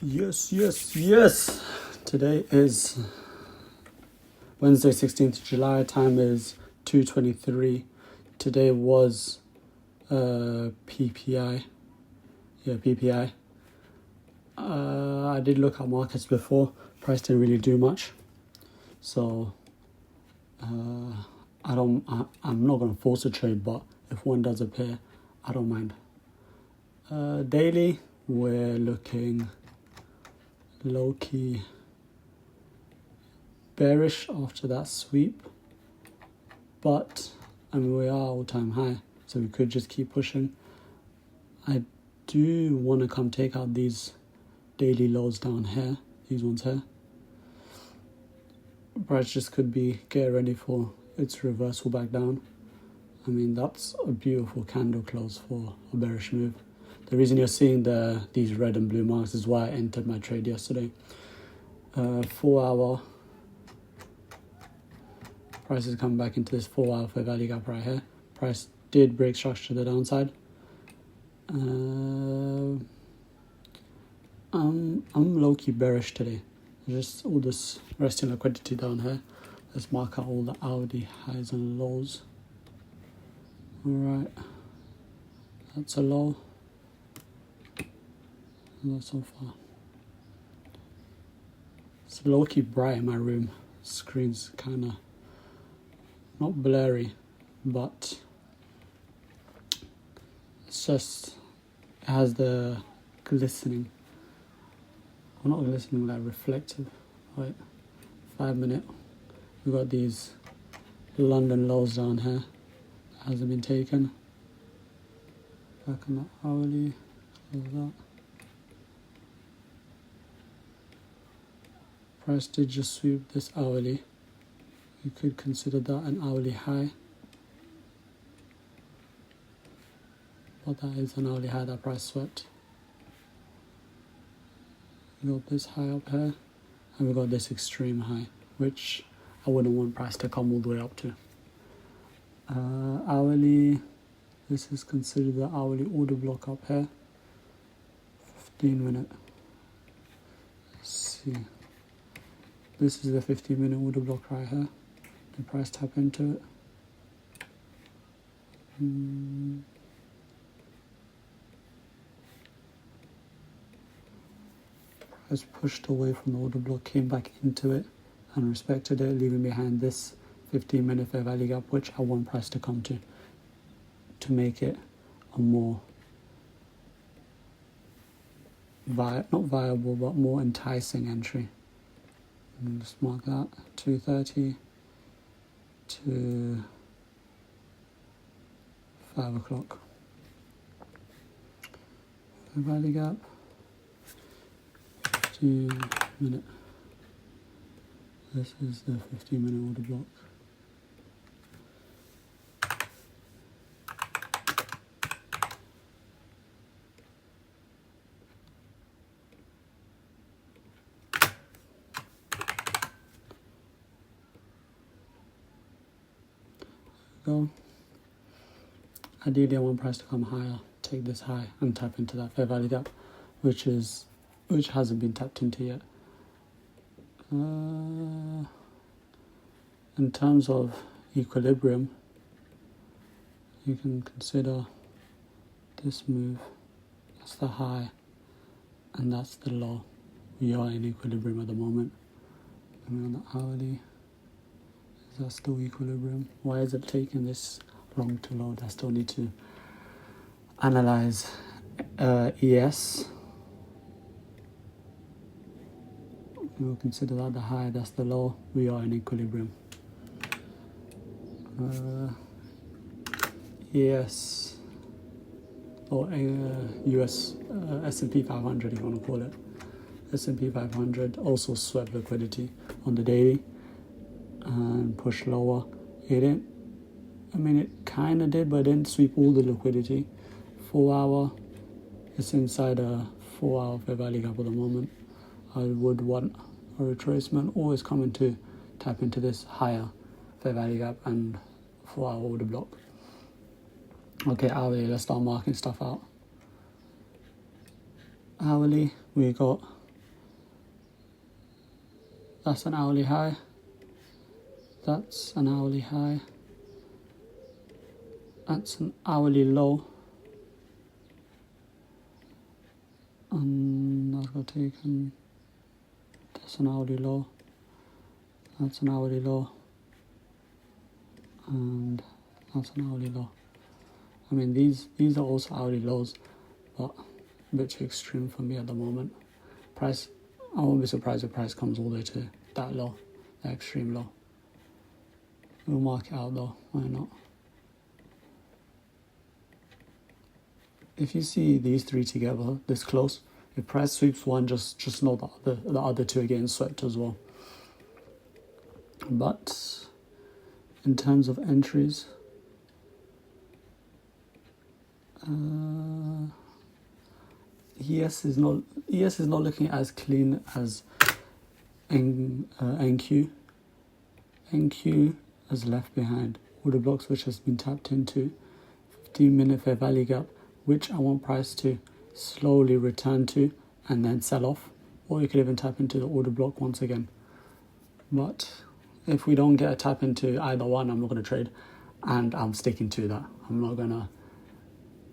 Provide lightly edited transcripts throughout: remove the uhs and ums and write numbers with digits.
Yes. Today is Wednesday, 16th July. Time is 2:23. Today was PPI. Yeah, PPI. I did look at markets before. Price didn't really do much. So I'm not going to force a trade, but if one does appear, I don't mind. Daily, we're looking low-key bearish after that sweep, but I mean we are all-time high, so we could just keep pushing. I do want to come take out these daily lows down here, these ones here. Price just could be get ready for its reversal back down. I mean that's a beautiful candle close for a bearish move. The reason you're seeing these red and blue marks is why I entered my trade yesterday. 4 hour price is coming back into this 4 hour fair value gap right here. Price did break structure to the downside. I'm low-key bearish today. Just all this resting liquidity down here. Let's mark out all the hourly highs and lows. Alright, that's a low. Not so far. It's low-key bright in my room. Screen's kind of not blurry, but it's just, it has the glistening, well, not glistening, like reflective. Right, 5 minute. We got these London lows down here. That hasn't been taken. Back on the hourly, close that. Price did just sweep this hourly. You could consider that an hourly high. But that is an hourly high that price swept. We got this high up here, and we got this extreme high, which I wouldn't want price to come all the way up to. Hourly, this is considered the hourly order block up here. 15 minute. Let's see. This is the 15-minute order block right here. The price tap into it. Price pushed away from the order block, came back into it and respected it, leaving behind this 15-minute fair value gap, which I want price to come to make it a more not viable but more enticing entry. And just mark that 2:30 to 5 o'clock. Fair value gap, 15-minute. This is the 15-minute order block. Go. Ideally I want price to come higher, take this high and tap into that fair value gap, which hasn't been tapped into yet. In terms of equilibrium, you can consider this move. That's the high and that's the low. We are in equilibrium at the moment. And on the hourly, is that still equilibrium? Why is it taking this long to load? I still need to analyze ES. We'll consider that the high, that's the low. We are in equilibrium. ES or US S&P 500 if you want to call it. S&P 500 also swept liquidity on the daily and pushed lower. It kind of did, but it didn't sweep all the liquidity. 4 hour, it's inside a 4 hour fair value gap at the moment. I would want a retracement, always coming to tap into this higher fair value gap and 4 hour order block. Okay, hourly, let's start marking stuff out. Hourly, we got That's an hourly high. That's an hourly high. That's an hourly low. And that got taken. That's an hourly low. That's an hourly low. And that's an hourly low. I mean, these are also hourly lows, but a bit too extreme for me at the moment. Price, I won't be surprised if price comes all the way to that low, that extreme low. We'll mark it out though, why not? If you see these three together this close, if price sweeps one, just know the other two are getting swept as well. But in terms of entries, ES is not looking as clean as NQ. NQ has left behind order blocks which has been tapped into, 15-minute fair value gap, which I want price to slowly return to and then sell off, or you could even tap into the order block once again. But if we don't get a tap into either one, I'm not going to trade, and I'm sticking to that. I'm not going to,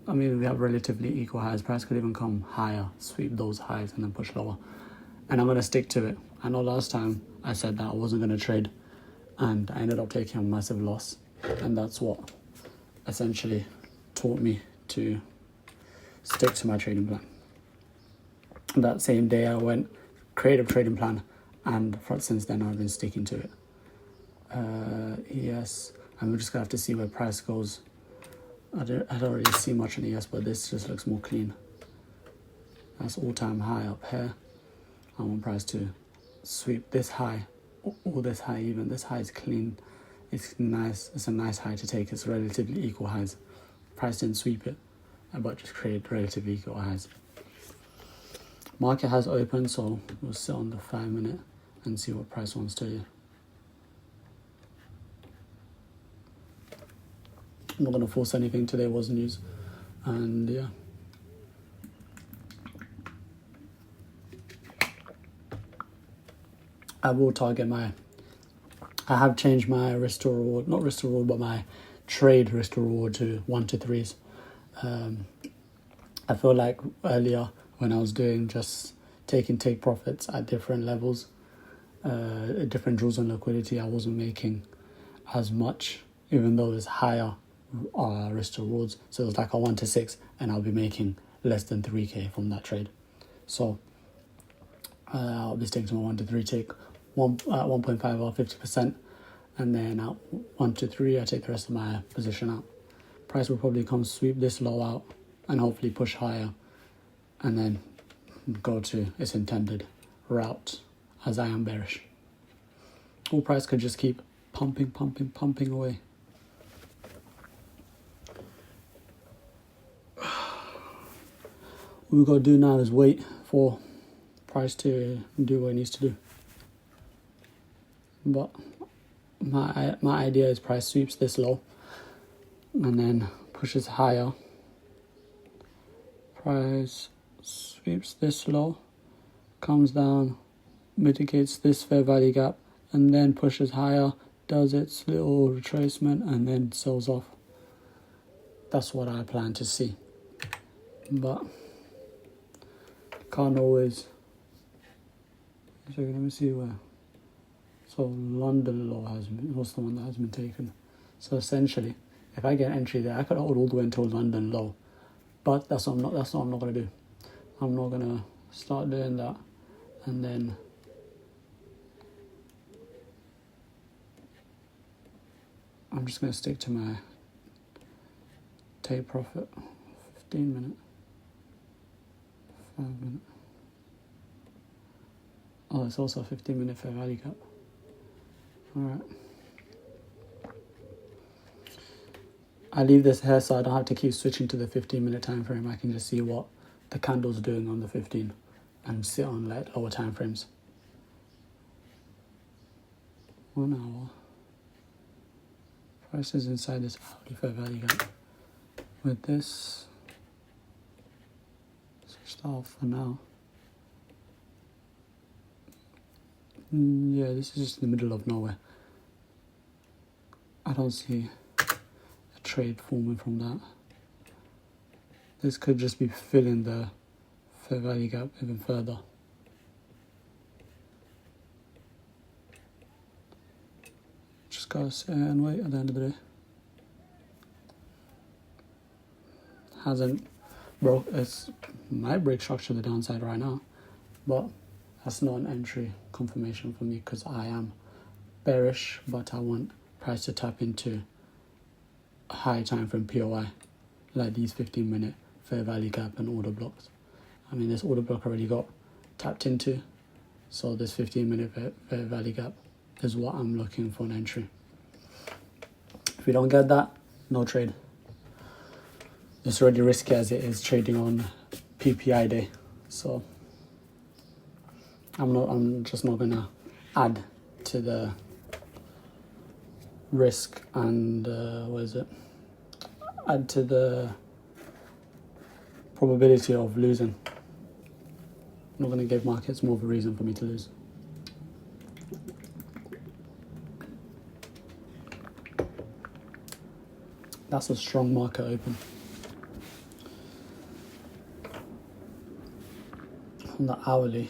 I mean, we have relatively equal highs. Price could even come higher, sweep those highs and then push lower, and I'm going to stick to it. I know last time I said that I wasn't going to trade, and I ended up taking a massive loss, and that's what essentially taught me to stick to my trading plan. That same day I went creative trading plan, and since then I've been sticking to it. ES, and we're just gonna have to see where price goes. I don't really see much in ES, but this just looks more clean. That's all-time high up here. I want price to sweep this high, or this high even. This high is clean. It's nice. It's a nice high to take. It's relatively equal highs. Price didn't sweep it, but just create relatively equal highs. Market has opened, so we'll sit on the 5-minute and see what price wants to do. I'm not going to force anything. Today was news, and yeah. I will target I have changed my risk to reward, not risk to reward, but my trade risk to reward to 1 to 3s. I feel like earlier when I was doing just take profits at different levels, different draws on liquidity, I wasn't making as much, even though it's higher risk to rewards. So it was like a 1 to 6, and I'll be making less than 3k from that trade. So I'll be sticking to my 1 to 3 take, 1.5 or 50%, and then at 1 to 3 I take the rest of my position out. Price will probably come sweep this low out and hopefully push higher, and then go to its intended route, as I am bearish. Or price could just keep pumping away. What we've got to do now is wait for price to do what it needs to do. But my idea is price sweeps this low and then pushes higher. Price sweeps this low, comes down, mitigates this fair value gap, and then pushes higher, does its little retracement, and then sells off. That's what I plan to see. But can't always. So let me see where. So London low was the one that has been taken. So essentially, if I get an entry there, I could hold all the way until London low. But that's what I'm not going to do. I'm not going to start doing that, and then I'm just going to stick to my take profit, 15-minute, 5-minute. Oh, it's also a 15-minute fair value gap. Alright. I leave this here so I don't have to keep switching to the 15-minute time frame. I can just see what the candle's doing on the 15 and sit on like lower time frames. 1 hour. Price is inside this hourly fair value gap. With this, switch that off for now. Yeah, this is just in the middle of nowhere. I don't see a trade forming from that. This could just be filling the fair value gap even further. Just gotta sit and wait at the end of the day. Hasn't broke. It might break structure to the downside right now, but that's not an entry confirmation for me because I am bearish, but I want price to tap into a high time frame POI, like these 15-minute fair value gap and order blocks. I mean, this order block already got tapped into, so this 15-minute fair value gap is what I'm looking for an entry. If we don't get that, no trade. It's already risky as it is trading on PPI day, so I'm just not gonna add to the risk and add to the probability of losing. I'm not gonna give markets more of a reason for me to lose. That's a strong market open. On the hourly,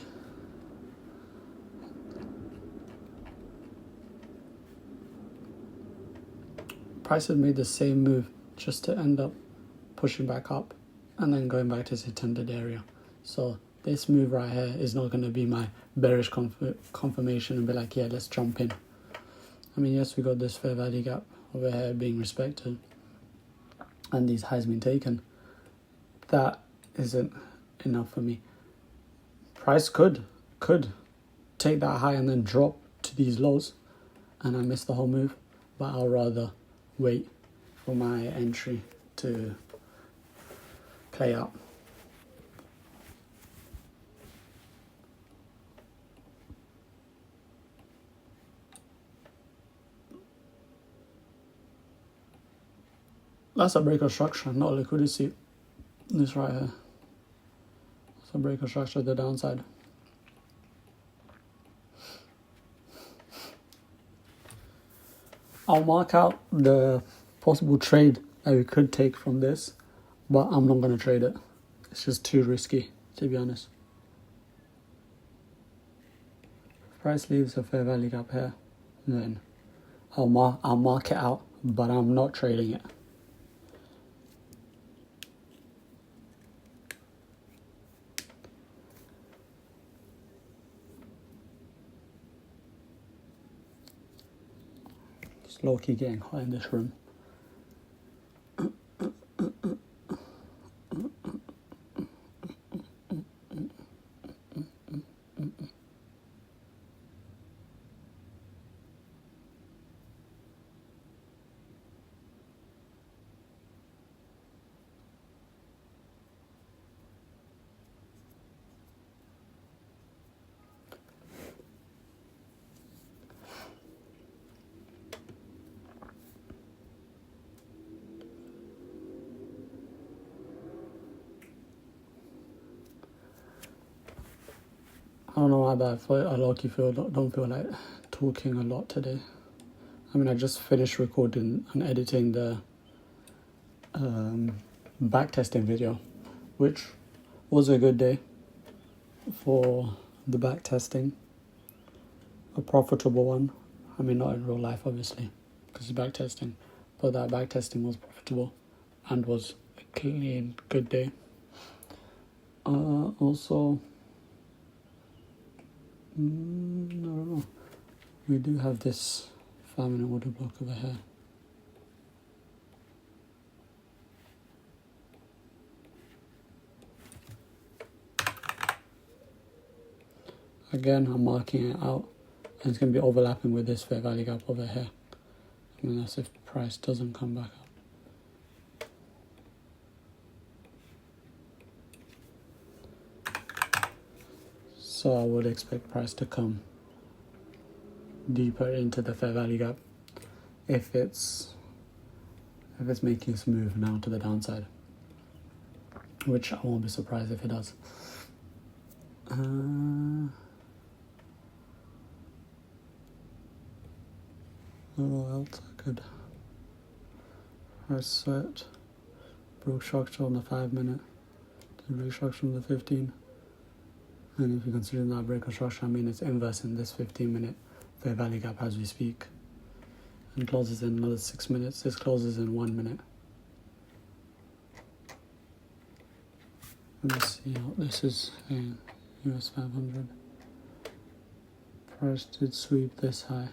price has made the same move just to end up pushing back up and then going back to its intended area. So this move right here is not going to be my bearish confirmation and be like, yeah, let's jump in. I mean, yes, we got this fair value gap over here being respected and these highs being taken. That isn't enough for me. Price could take that high and then drop to these lows and I miss the whole move, but I'll rather wait for my entry to play out. That's a break of structure, not liquidity. This right here. It's a break of structure to the downside. I'll mark out the possible trade that we could take from this, but I'm not going to trade it. It's just too risky, to be honest. If price leaves a fair value gap here, then I'll mark it out, but I'm not trading it. It's low-key getting hot in this room. I don't know why, but I low-key don't feel like talking a lot today. I mean, I just finished recording and editing the backtesting video, which was a good day for the backtesting. A profitable one. I mean, not in real life, obviously, because it's backtesting, but that backtesting was profitable and was a clean, good day. Also, I don't know. We do have this 5-minute order block over here. Again, I'm marking it out, and it's going to be overlapping with this fair value gap over here. I mean, that's if the price doesn't come back up. So I would expect price to come deeper into the fair value gap if it's making its move now to the downside, which I won't be surprised if it does. felt I could price sweat, broke structure on the 5 minute, did break structure on the 15. And if you consider that break of structure, I mean it's inverse in this 15-minute fair value gap as we speak. And closes in another 6 minutes. This closes in 1 minute. Let's see how this is in US 500. Price did sweep this high.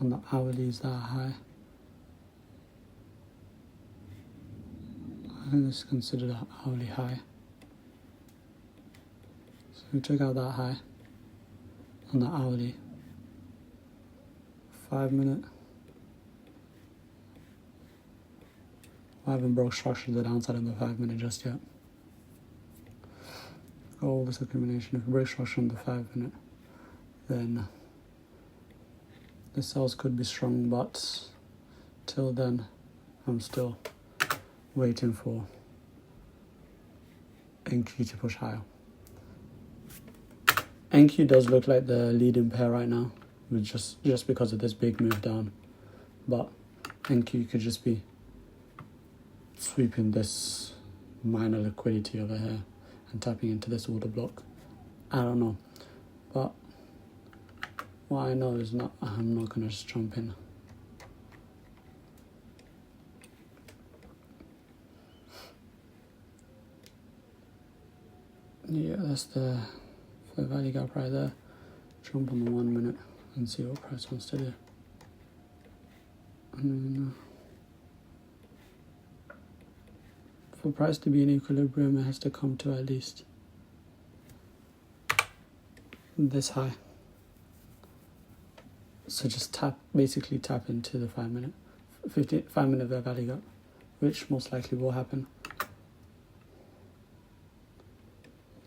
On the hourly is that high. I think this is considered an hourly high. So we took out that high on the hourly. 5 minute. I haven't broke structure to the downside on the 5 minute just yet. All this accumulation. If we break structure on the 5 minute, then the sales could be strong, but till then I'm still waiting for NQ to push higher. NQ does look like the leading pair right now, with just because of this big move down, but NQ could just be sweeping this minor liquidity over here and tapping into this order block. I don't know, but what I know is I'm not gonna just jump in. Yeah, that's the fair value gap right there. Jump on the 1 minute and see what price wants to do. And for price to be in equilibrium, it has to come to at least this high. So just basically tap into the 5 minute, 5 minute fair value gap, which most likely will happen.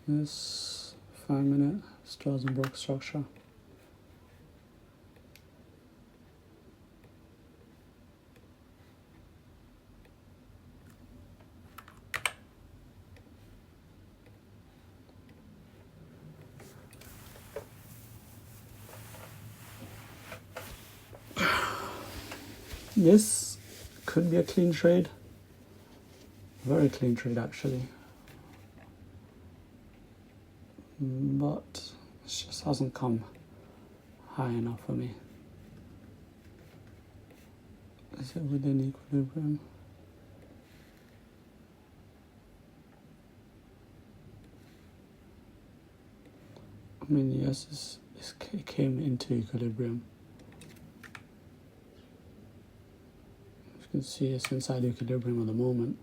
This 5 minute still hasn't broke structure. This could be a clean trade. Very clean trade actually. But it just hasn't come high enough for me. Is it within equilibrium? I mean, yes, it came into equilibrium. As you can see, it's inside equilibrium at the moment.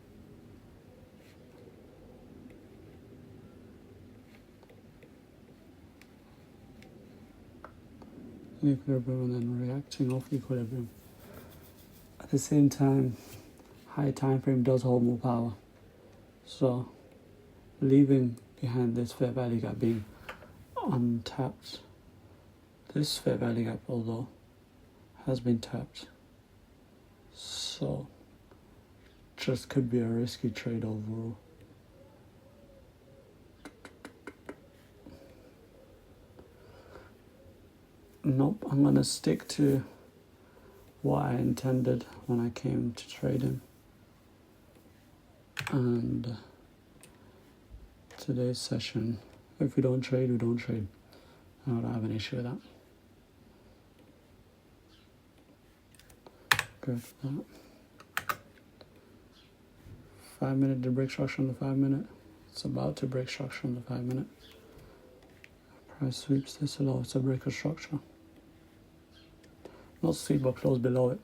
Equilibrium and then reacting off equilibrium. At the same time, high time frame does hold more power. So leaving behind this fair value gap being untapped, this fair value gap although has been tapped. So just could be a risky trade overall. Nope, I'm gonna stick to what I intended when I came to trading. And today's session, if we don't trade, we don't trade. I don't have an issue with that. Good for that. 5 minute to break structure on the 5 minute. It's about to break structure on the 5 minute. Price sweeps this low, it's a break of structure. Not sweep but close below it.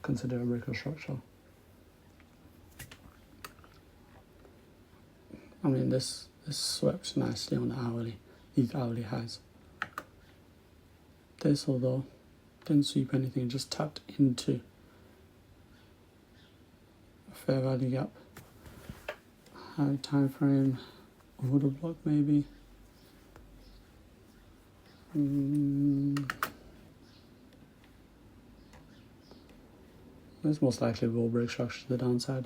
Consider a break of structure. I mean this swept nicely on the hourly, these hourly highs. This although didn't sweep anything, just tapped into a fair value gap. High time frame, order block maybe. This most likely will break structure to the downside.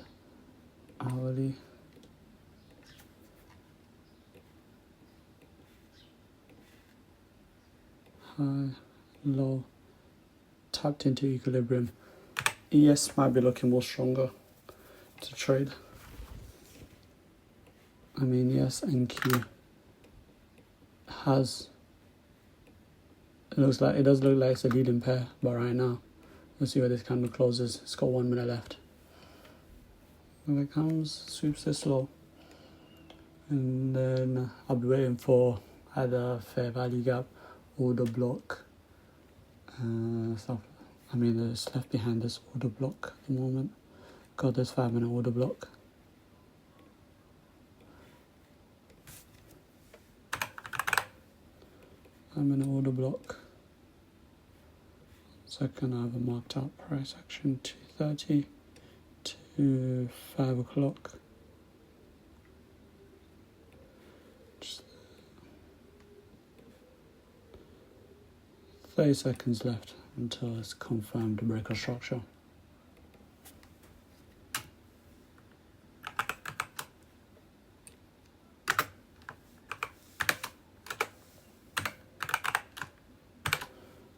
Hourly. High, low, tapped into equilibrium. ES might be looking more stronger to trade. I mean, yes, NQ has, it does look like it's a leading pair, but right now, let's see where this candle closes. It's got 1 minute left. Here it comes, sweeps this low, and then I'll be waiting for either fair value gap, order block, stuff. I mean, it's left behind this order block at the moment. Got this 5 minute order block. I'm in an order block. Second, I have a marked out price action 2:30 to 5 o'clock. Just 30 seconds left until it's confirmed to break a structure.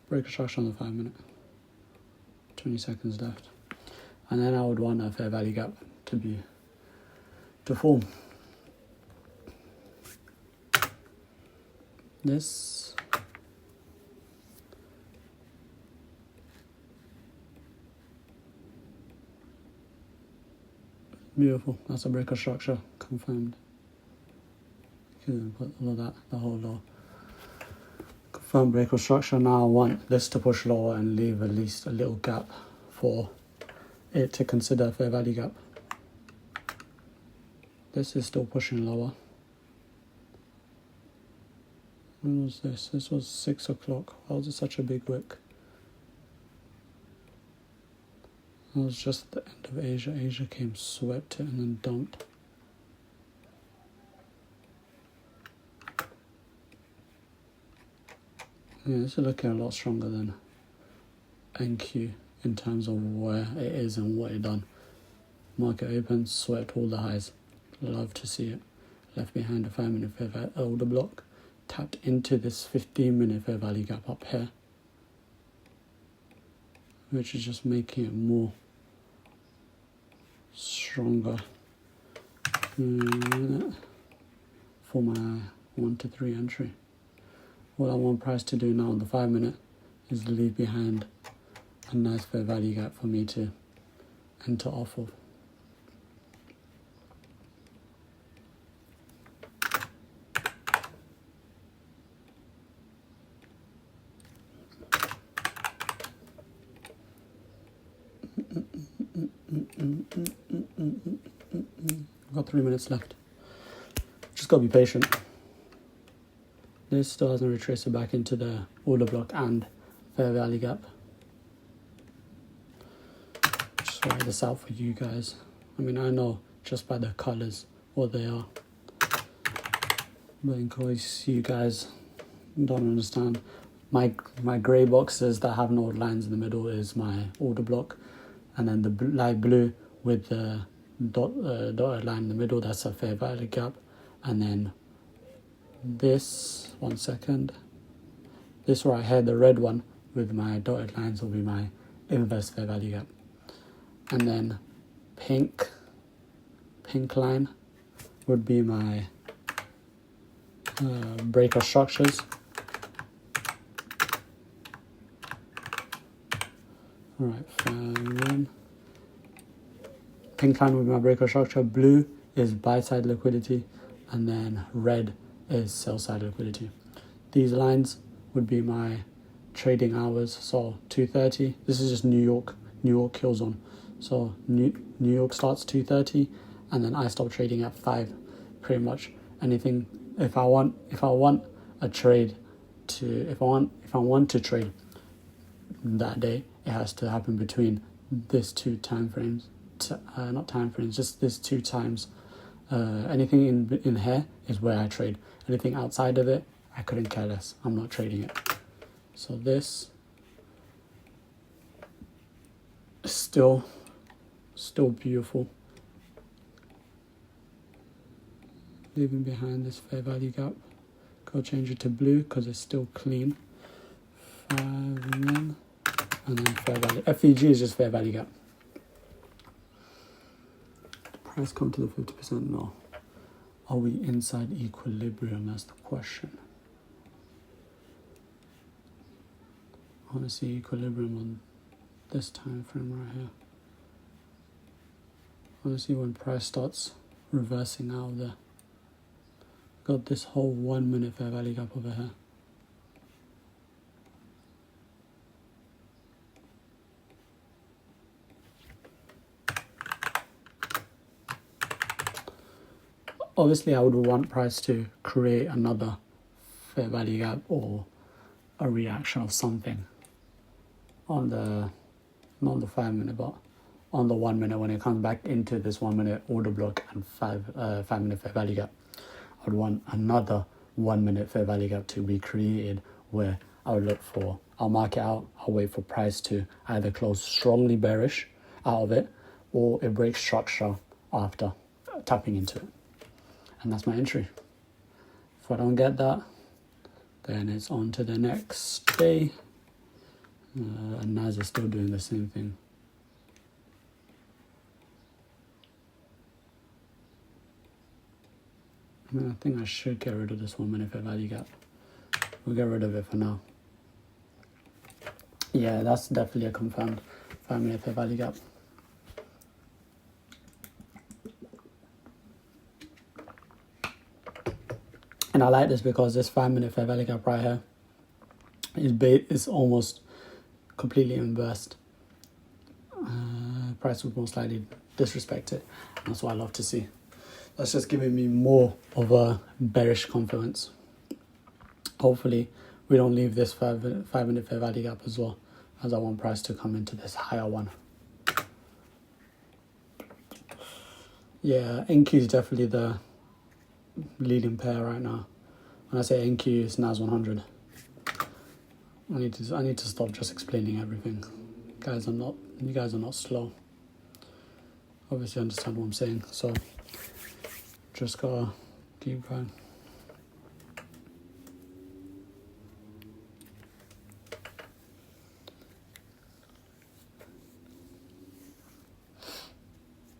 Break a structure on the 5 minute. 20 seconds left. And then I would want a fair value gap to form. This beautiful. That's a breaker structure confirmed. You can put all of that, the whole low. Confirmed breaker structure. Now I want this to push lower and leave at least a little gap for it to consider a fair value gap. This is still pushing lower. When was this? This was 6 o'clock. Why was it such a big wick? It was just the end of Asia. Asia came, swept it, and then dumped. Yeah, this is looking a lot stronger than NQ in terms of where it is and what it done. Market open, swept all the highs. Love to see it. Left behind a 5 minute fair value order block. Tapped into this 15 minute fair value gap up here, which is just making it more stronger for my 1 to 3 entry. What I want price to do now on the 5 minute is leave behind a nice fair value gap for me to enter off of. I've got 3 minutes left. Just gotta be patient. This still hasn't retraced it back into the order block and fair value gap. Just write this out for you guys. I mean, I know just by the colors what they are, but in case you guys don't understand, my grey boxes that have no lines in the middle is my order block, and then the light blue with the dotted line in the middle, that's a fair value gap, and then this, one second, this right here, the red one with my dotted lines will be my inverse fair value gap, and then pink line would be my breaker structures. Alright, fine. Pink line would be my breaker structure, blue is buy side liquidity, and then red is sell side liquidity. These lines would be my trading hours, so 2:30. This is just New York kill zone. So New York starts 2:30, and then I stop trading at 5. Pretty much anything. If I want a trade to, if I want to trade that day, it has to happen between this two time frames. Not time frames, just this 2 times. Anything in here is where I trade. Anything outside of it, I couldn't care less. I'm not trading it. So this is still beautiful. Leaving behind this fair value gap. Go change it to blue because it's still clean. 5 and then and then fair value. FVG is just fair value gap. The price come to the 50%? No. Are we inside equilibrium? That's the question. I want to see equilibrium on this time frame right here. I want to see when price starts reversing out of there. Got this whole 1 minute fair value gap over here. Obviously, I would want price to create another fair value gap or a reaction of something on the, not on the 5 minute, but on the 1 minute when it comes back into this 1 minute order block and 5 minute fair value gap. I would want another 1 minute fair value gap to be created where I would look for, I'll mark it out, I'll wait for price to either close strongly bearish out of it or it breaks structure after tapping into it. And that's my entry. If I don't get that, then it's on to the next day. And NAS is still doing the same thing. I think I should get rid of this 1 minute fair value gap. We'll get rid of it for now. Yeah, that's definitely a confirmed 5 minute fair value gap. And I like this because this 5 minute fair value gap right here is almost completely inversed. Price would most likely disrespect it. That's what I love to see. That's just giving me more of a bearish confluence. Hopefully, we don't leave this 5 minute fair value gap as well, as I want price to come into this higher one. Yeah, NQ is definitely the leading pair right now. When I say NQ, it's NAS100. I need to stop just explaining everything. You guys are not slow. Obviously understand what I'm saying, so just gotta keep going.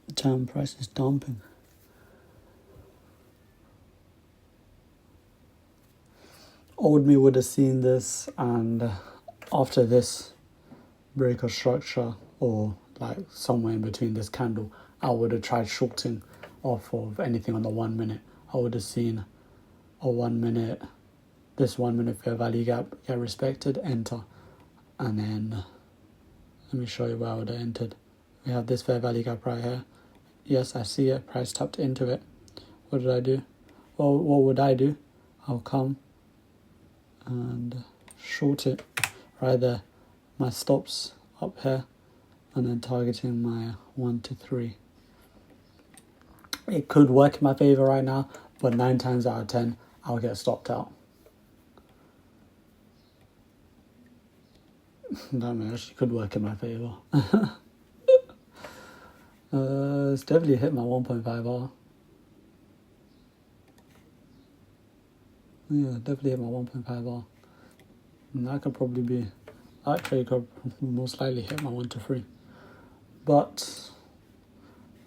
The term price is dumping. Old me would have seen this, and after this break of structure, or like somewhere in between this candle, I would have tried shorting off of anything on the 1 minute. I would have seen a 1 minute, this 1 minute fair value gap get respected, enter, and then let me show you where I would have entered. We have this fair value gap right here. Yes, I see it. Price tapped into it. What did I do? Well, what would I do? I'll come and short it right there. My stops up here, and then targeting my 1 to 3. It could work in my favor right now, but 9 times out of 10, I'll get stopped out. That actually could work in my favor. It's definitely hit my 1.5R. Yeah, definitely hit my 1.5R. And that could probably be, that trade could most likely hit my 1 to 3. But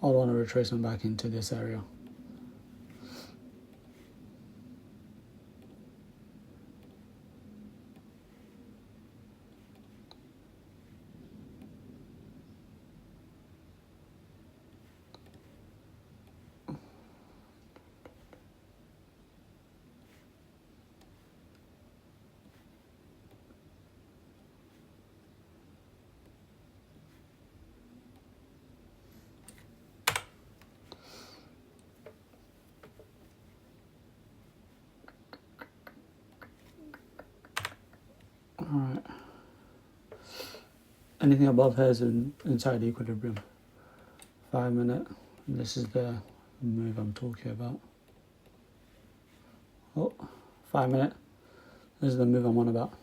I want to retrace them back into this area. Alright. Anything above here is inside equilibrium. 5 minute. This is the move I'm talking about. Oh, 5 minute. This is the move I'm on about.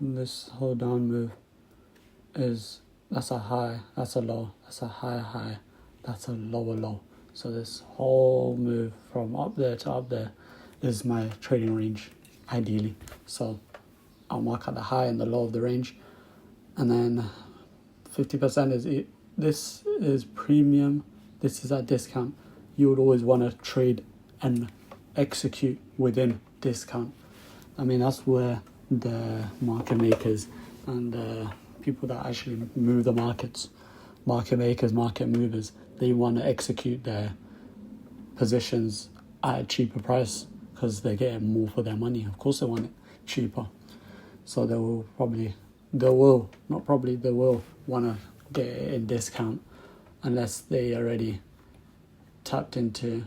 This whole down move is, that's a high, that's a low, that's a higher high, that's a lower low. So this whole move from up there to up there is my trading range. ideally. So I'll mark at the high and the low of the range, and then 50% is it. This is premium. This is at discount. You would always want to trade and execute within discount. I mean, that's where the market makers and the people that actually move the markets, market makers, market movers, they want to execute their positions at a cheaper price because they're getting more for their money. Of course they want it cheaper. So they will want to get it in discount unless they already tapped into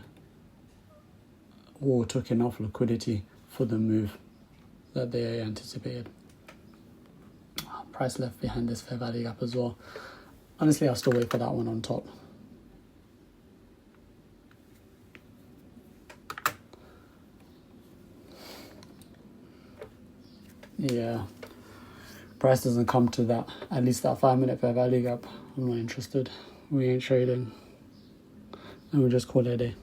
or took enough liquidity for the move that they anticipated. Price left behind this fair value gap as well. Honestly, I'll still wait for that one on top. Yeah, price doesn't come to that, at least that 5-minute fair value gap. I'm not interested. We ain't trading. And we'll just call it a day.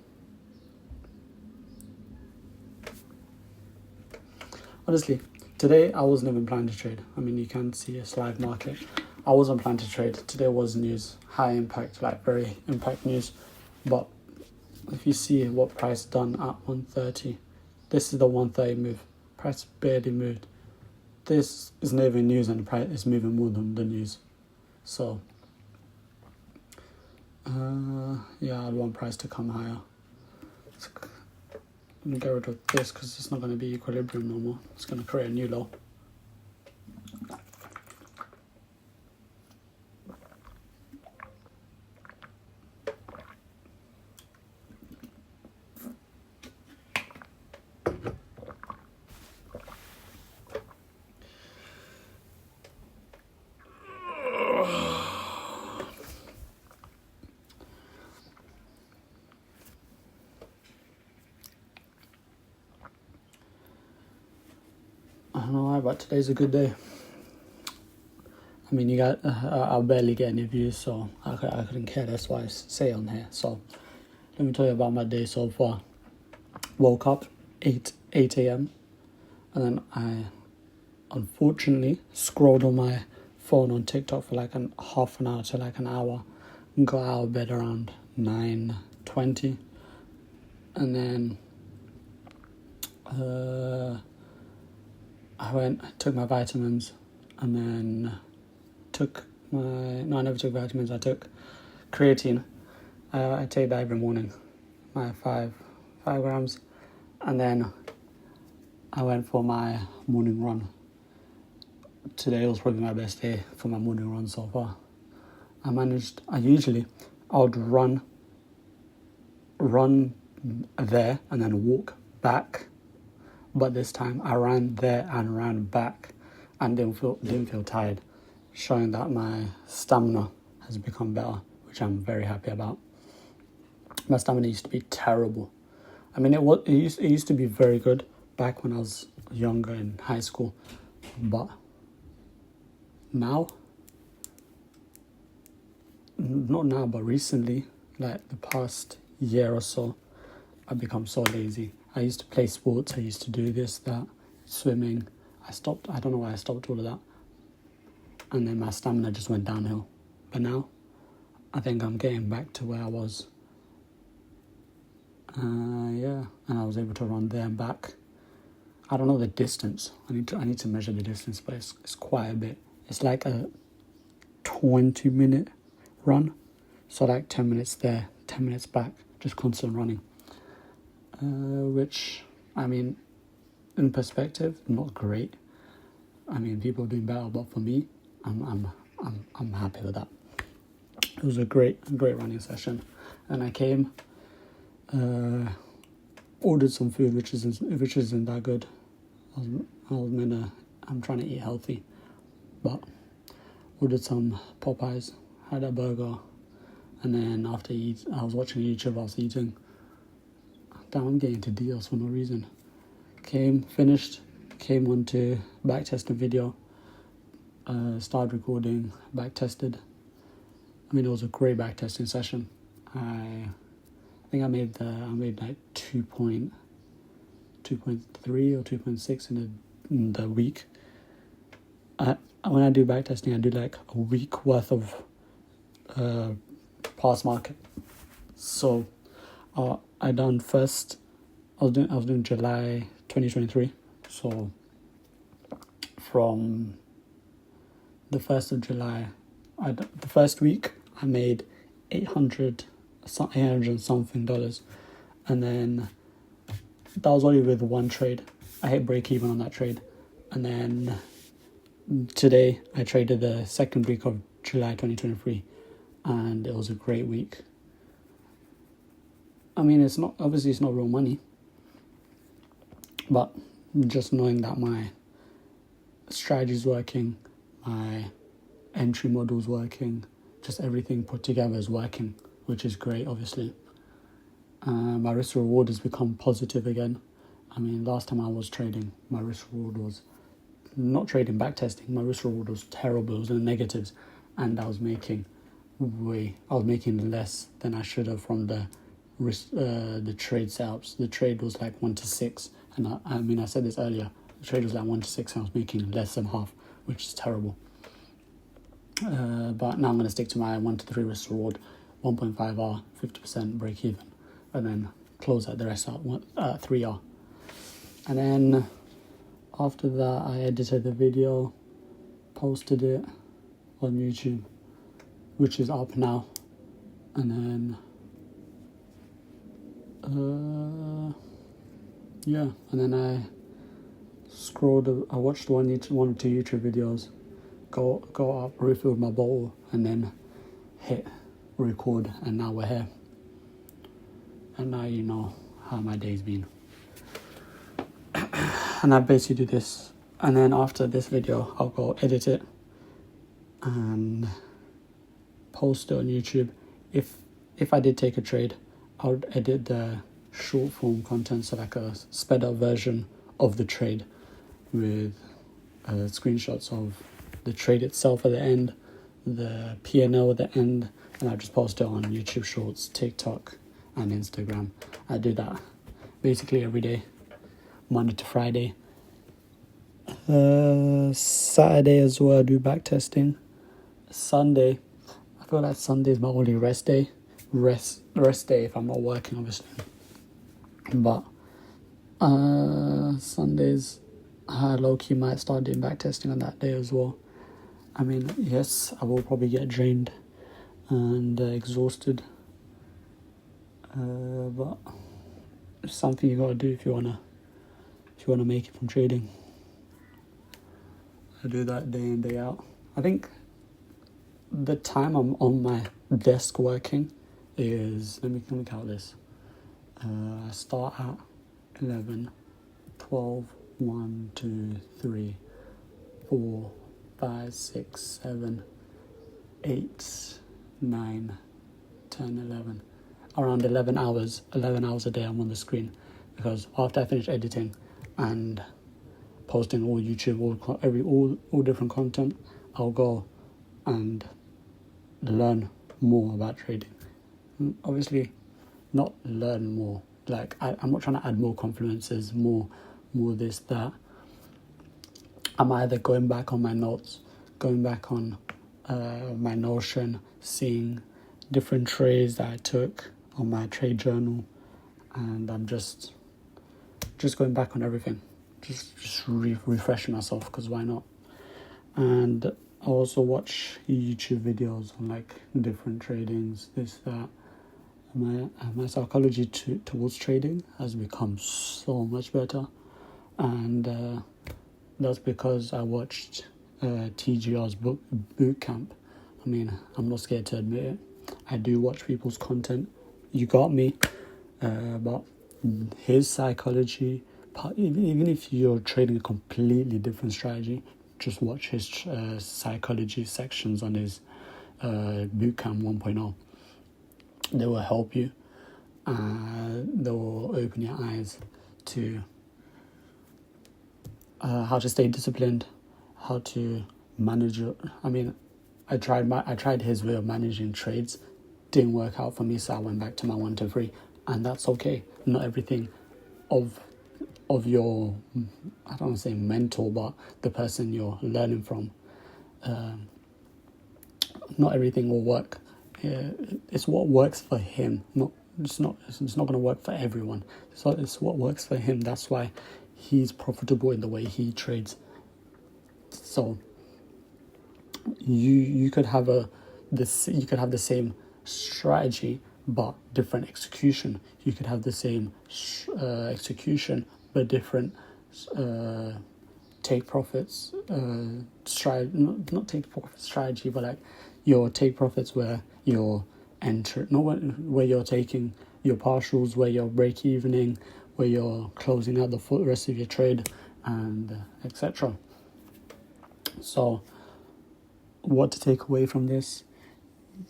Honestly, today I wasn't even planning to trade. I mean, you can see it's live market. I wasn't planning to trade. Today was news, high impact, like very impact news. But if you see what price done at 130, this is the 130 move. Price barely moved. This is not even news and the price is moving more than the news. So, yeah, I'd want price to come higher. I'm going to get rid of this because it's not going to be equilibrium no more. It's going to create a new low. I don't know why, but today's a good day. I mean, you got I'll barely get any views, so I couldn't care. That's why I say on here. So let me tell you about my day so far. Woke up 8 a.m. and then I unfortunately scrolled on my phone on TikTok for like half an hour to like an hour. Got out of bed around 9:20, and then I took my vitamins, and then I never took vitamins. I took creatine. I take that every morning, my 5 grams, and then I went for my morning run. Today was probably my best day for my morning run so far. I would run there and then walk back, but this time I ran there and ran back and didn't feel tired, showing that my stamina has become better, which I'm very happy about. My stamina used to be terrible. I mean, it used to be very good back when I was younger in high school, but now, not now, but recently, like the past year or so, I've become so lazy. I used to play sports, I used to do this, that, swimming. I don't know why I stopped all of that. And then my stamina just went downhill. But now, I think I'm getting back to where I was. And I was able to run there and back. I don't know the distance. I need to measure the distance, but it's quite a bit. It's like a 20-minute run. So like 10 minutes there, 10 minutes back, just constant running. Which, I mean, in perspective, not great. I mean, people are doing better, but for me, I'm happy with that. It was a great running session, and I came, ordered some food, which isn't that good. I'm trying to eat healthy, but ordered some Popeyes, had a burger, and then after I was watching YouTube, I was eating. Damn, I'm getting into deals for no reason. Came on to backtesting video, started recording, backtested. I mean, it was a great backtesting session. I think I made like 2.2 2.3 or 2.6 in the week. When I do backtesting, I do like a week worth of past market. So I done first. I was doing July 2023. So from the 1st of July, the first week I made $800 and something, and then that was only with one trade. I hit break even on that trade, and then today I traded the second week of July 2023, and it was a great week. I mean, it's not real money, but just knowing that my strategy's working, my entry model's working, just everything put together is working, which is great, obviously. My risk reward has become positive again. I mean, last time I was trading, my risk reward was not trading, backtesting. My risk reward was terrible. It was in the negatives, and I was making less than I should have from the trade setups. The trade was like 1-6, and I said this earlier. The trade was like 1-6, and I was making less than half, which is terrible. But now I'm going to stick to my 1-3 risk reward, 1.5R, 50% break even, and then close out the rest out 3R. And then after that, I edited the video, posted it on YouTube, which is up now. And then and then I watched one or two YouTube videos, go up, refilled my bottle, and then hit record, and now we're here. And now you know how my day's been. And I basically do this, and then after this video I'll go edit it and post it on YouTube. If I did take a trade, I would edit the short form content, so like a sped up version of the trade with screenshots of the trade itself at the end, the P&L at the end, and I just post it on YouTube Shorts, TikTok and Instagram. I do that basically every day, Monday to Friday. Saturday as well I do backtesting. Sunday, I feel like Sunday is my only rest day. Rest day if I'm not working, obviously. But Sundays, I low-key might start doing backtesting on that day as well. I mean, yes, I will probably get drained and exhausted. But it's something you gotta do if you wanna make it from trading. I do that day in, day out. I think the time I'm on my desk working is, let me count this. I start at 11, 12, 1, 2, 3, 4, 5, 6, 7, 8, 9, 10, 11. Around 11 hours a day I'm on the screen, because after I finish editing and posting all YouTube, all different content, I'll go and learn more about trading. Obviously, not learn more. Like I'm not trying to add more confluences, more this, that. I'm either going back on my notes, going back on my Notion, seeing different trades that I took on my trade journal, and I'm just going back on everything, just refreshing myself, because why not? And I also watch YouTube videos on like different tradings, this, that. My psychology towards trading has become so much better, and that's because I watched TGR's boot camp. I mean, I'm not scared to admit it. I do watch people's content. You got me, but his psychology, even if you're trading a completely different strategy, just watch his psychology sections on his bootcamp 1.0. They will help you. They will open your eyes to how to stay disciplined, how to manage your. I mean, I tried his way of managing trades. Didn't work out for me, so I went back to my 1-3, and that's okay. Not everything of of your, I don't want to say mentor, but the person you're learning from. Not everything will work. It's what works for him. It's not going to work for everyone. So it's what works for him. That's why he's profitable in the way he trades. So you could have the same strategy but different execution. You could have the same execution but different take profits not take profit strategy, but like your take profits where you're where you're taking your partials, where you're break evening, where you're closing out the full rest of your trade, and etc. So what to take away from this?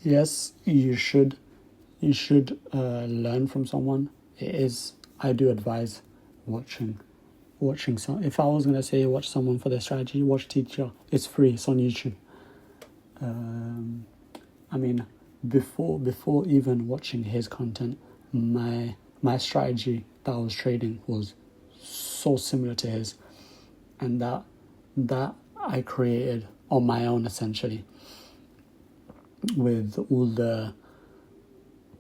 Yes, you should learn from someone. I do advise watching some. If I was going to say watch someone for their strategy, watch Teacher. It's free. It's on YouTube. I mean, before even watching his content, my strategy that I was trading was so similar to his, and that I created on my own, essentially, with all the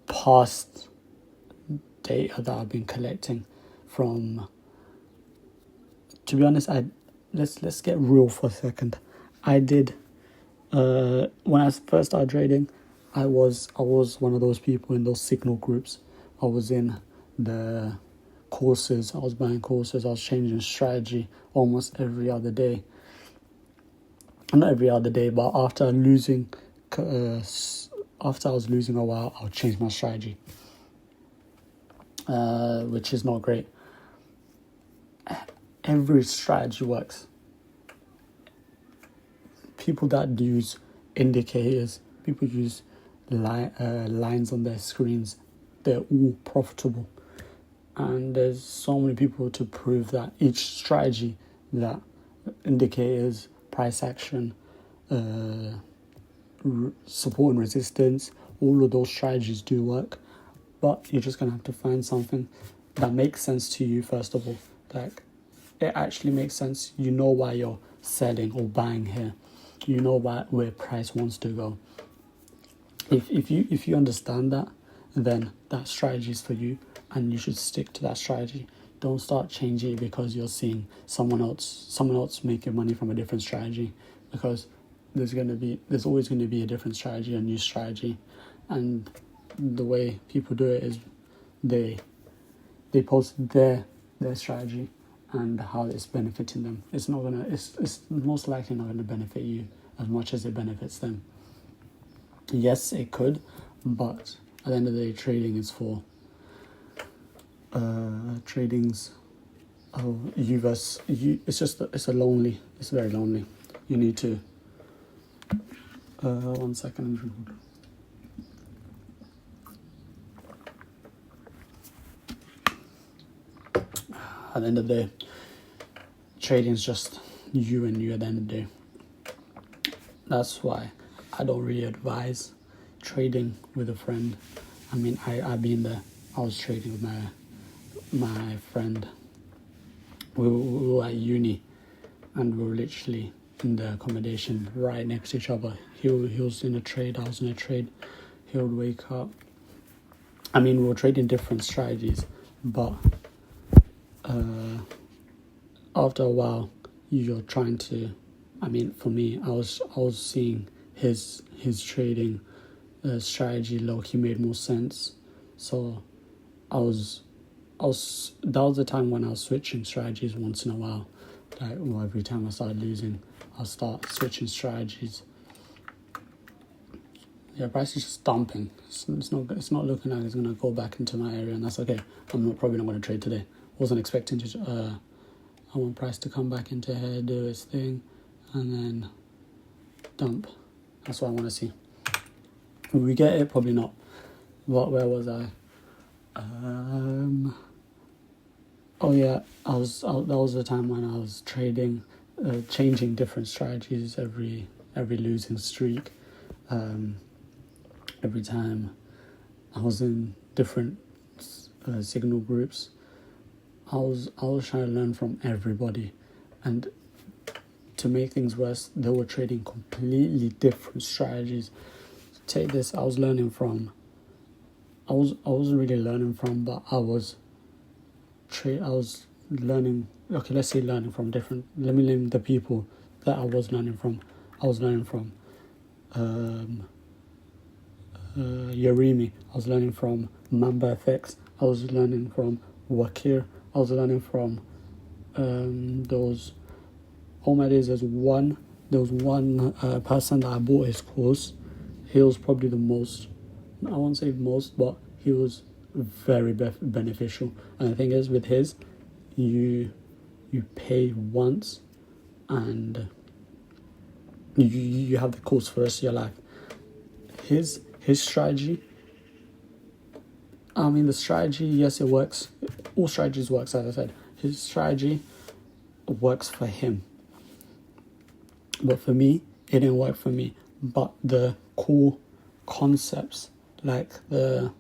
past data that I've been collecting from. To be honest, let's get real for a second. I did when I first started trading, I was one of those people in those signal groups. I was in the courses. I was buying courses. I was changing strategy almost every other day. Not every other day, but after I was losing a while, I'll change my strategy, which is not great. Every strategy works. People that use indicators, people use lines on their screens, they're all profitable. And there's so many people to prove that each strategy, that indicators, price action, support and resistance, all of those strategies do work. But you're just going to have to find something that makes sense to you, first of all. Like, it actually makes sense. You know why you're selling or buying here. You know where price wants to go. If you understand that, then that strategy is for you, and you should stick to that strategy. Don't start changing it because you're seeing someone else making money from a different strategy, because there's always going to be a different strategy, a new strategy, and the way people do it is they post their strategy and how it's benefiting them. It's most likely not gonna benefit you as much as it benefits them. Yes, it could, but at the end of the day, trading is for trading's you versus you. It's very lonely. You need to 1 second. At the end of the day, trading is just you and you at the end of the day. That's why I don't really advise trading with a friend. I mean, I've been there. I was trading with my friend. We were at uni, and we were literally in the accommodation right next to each other. He was in a trade, I was in a trade. He would wake up. I mean, we were trading different strategies, but after a while, you're trying to. I mean, for me, I was seeing his trading strategy low-key made more sense. So that was the time when I was switching strategies once in a while. Like, every time I started losing, I'll start switching strategies. Yeah, price is just dumping. It's not looking like it's gonna go back into my area, and that's okay. Probably not gonna trade today. Wasn't expecting to. I want price to come back into here, do its thing, and then dump. That's what I want to see. Will we get it? Probably not. Where was I? Oh yeah, that was the time when I was trading, changing different strategies every losing streak. Every time I was in different signal groups, was trying to learn from everybody, and to make things worse, they were trading completely different strategies. Take this, I wasn't really learning from, but I was learning. Okay, let's say learning from different. Let me name the people that I was learning from. I was learning from Yarimi. I was learning from Mamba FX. I was learning from Wakir. I was learning from those. All my days, there was one person that I bought his course. He was probably the most, I won't say most, but he was very beneficial. And the thing is, with his, you pay once, and you have the course for the rest of your life. His strategy, I mean, the strategy, yes, it works. All strategies works, as I said. His strategy works for him. But for me, it didn't work for me. But the core concepts, like the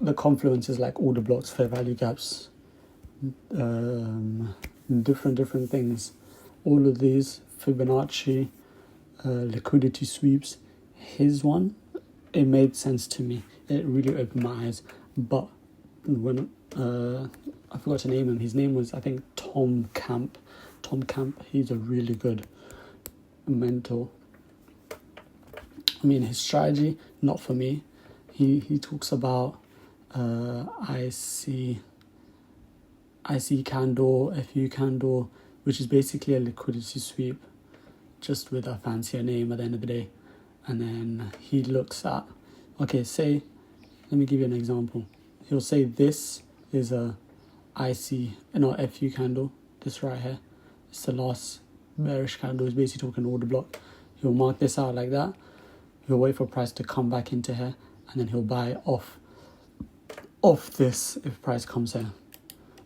confluences, like order blocks, fair value gaps, different things, all of these, Fibonacci, liquidity sweeps, his one, it made sense to me. It really opened my eyes. But when I forgot to name him, his name was, I think, Tom Camp. He's a really good mentor. I mean, his strategy, not for me. He talks about IC candle, FU candle, which is basically a liquidity sweep, just with a fancier name at the end of the day. And then he looks at, okay, say, let me give you an example. He'll say this is a FU candle, this right here. It's the last bearish candle. It's basically talking order block. He'll mark this out like that. He'll wait for price to come back into here, and then he'll buy off this if price comes here.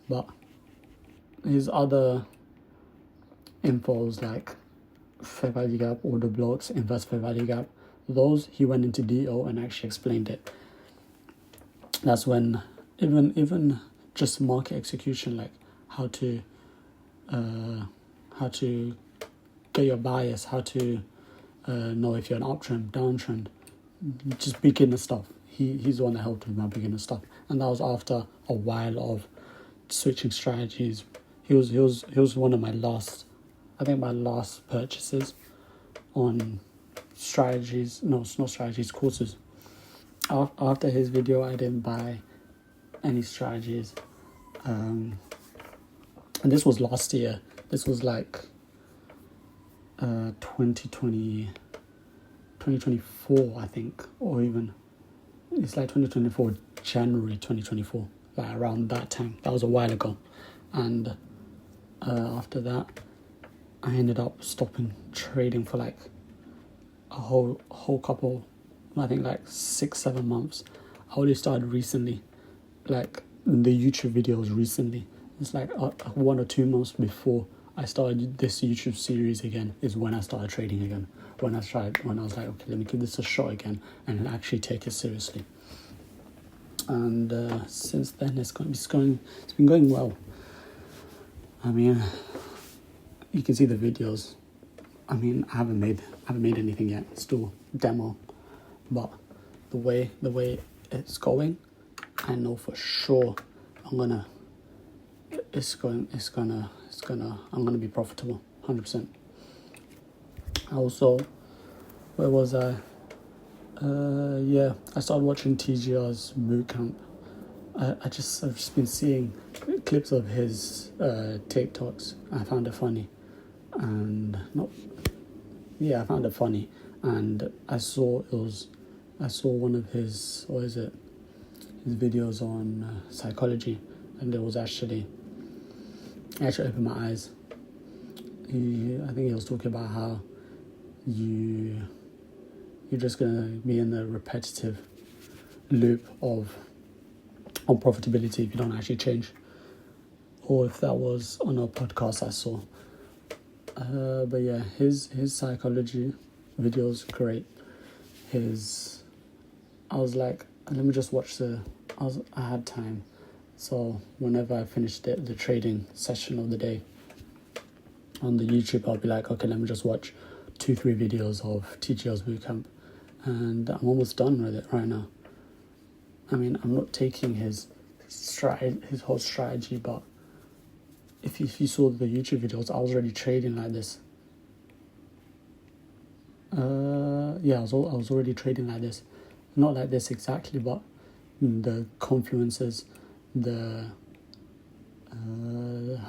But his other infos like fair value gap, order blocks, inverse fair value gap, those he went into detail and actually explained it. That's when even just market execution, like how to get your bias, how to know if you're an uptrend, downtrend, just beginner stuff. He's the one that helped with my beginner stuff, and that was after a while of switching strategies. He was one of my last purchases on strategies. No, it's not strategies, courses. After his video, I didn't buy any strategies. And this was last year. This was like 2024, I think, or even it's like 2024, January 2024, like around that time. That was a while ago. And after that, I ended up stopping trading for like a whole couple, I think like 6-7 months. I only started recently, like the YouTube videos recently. It's like 1 or 2 months before I started this YouTube series again is when I started trading again. When I was like, okay, let me give this a shot again and actually take it seriously. And since then, it's been going well. I mean, you can see the videos. I mean, I haven't made anything yet. It's still demo, but the way it's going, I know for sure I'm gonna be profitable, 100%. Also, where was I? I started watching TGR's bootcamp. I've just been seeing clips of his TikToks. I found it funny, and I found it funny, and I saw one of his, his videos on psychology, and it was actually opened my eyes. I think he was talking about how you're just gonna be in the repetitive loop on profitability if you don't actually change, or if that was on a podcast I saw. But yeah, his psychology videos great. I was like, let me just watch I had time. So whenever I finish the trading session of the day on the YouTube, I'll be like, okay, let me just watch 2-3 videos of TGL's bootcamp, and I'm almost done with it right now. I mean, I'm not taking his whole strategy, but if you saw the YouTube videos, I was already trading like this. I was already trading like this, not like this exactly, but the confluences, the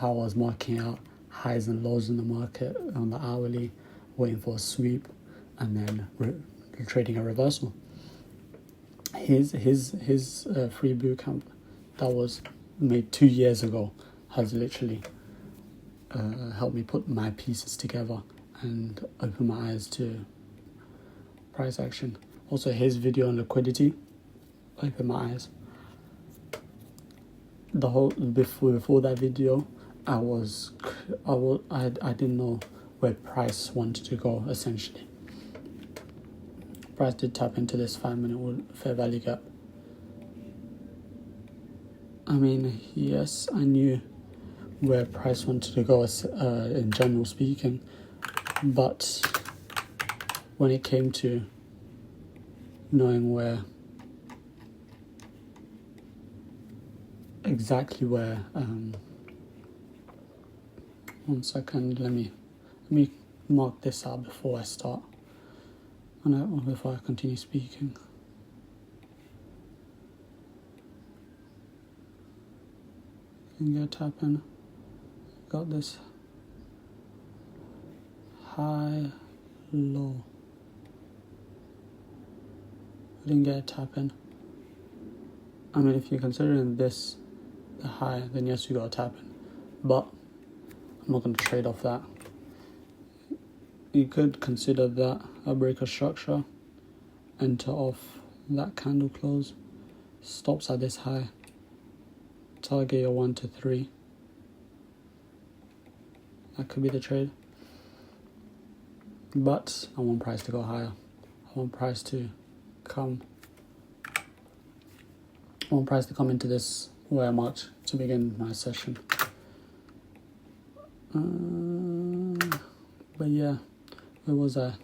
how I was marking out highs and lows in the market on the hourly, waiting for a sweep, and then trading a reversal. His free bootcamp that was made 2 years ago has literally helped me put my pieces together and open my eyes to price action. Also, his video on liquidity opened my eyes. The whole before that video, I didn't know where price wanted to go. Essentially, price did tap into this 5-minute fair value gap. I mean, yes, I knew where price wanted to go in general speaking, but when it came to knowing exactly where, one second, let me mark this out before I start, before I continue speaking. Can get a tap in. Got this high, low. I didn't get a tap in. I mean, if you're considering this the high, then yes, you got a tap in. But I'm not going to trade off that. You could consider that a break of structure, enter off that candle close, stops at this high, target your 1 to 3. That could be the trade. But I want price to go higher. I want price to come into this where I marked to begin my session. But yeah, where was I?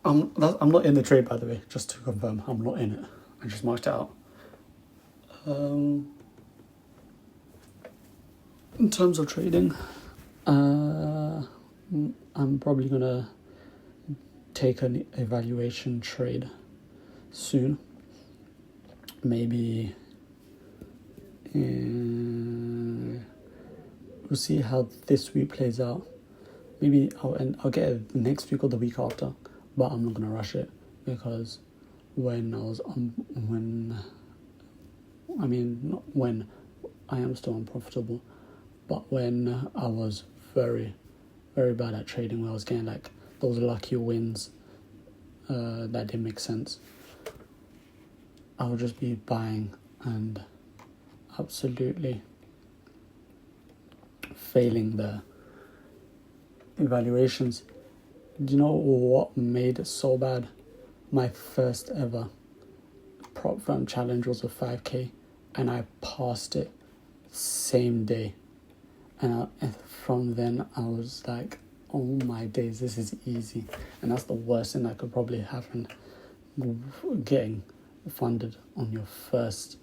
I'm not in the trade, by the way, just to confirm. I'm not in it. I just marked it out. In terms of trading, I'm probably gonna take an evaluation trade soon. Maybe we'll see how this week plays out. Maybe I'll get it next week or the week after, but I'm not gonna rush it, because I am still unprofitable, but when I was very, very bad at trading, where I was getting like those lucky wins that didn't make sense, I would just be buying and absolutely failing the evaluations. Do you know what made it so bad? My first ever prop firm challenge was a 5k, and I passed it same day, and from then I was like, oh my days, this is easy. And that's the worst thing that could probably happen, getting funded on your first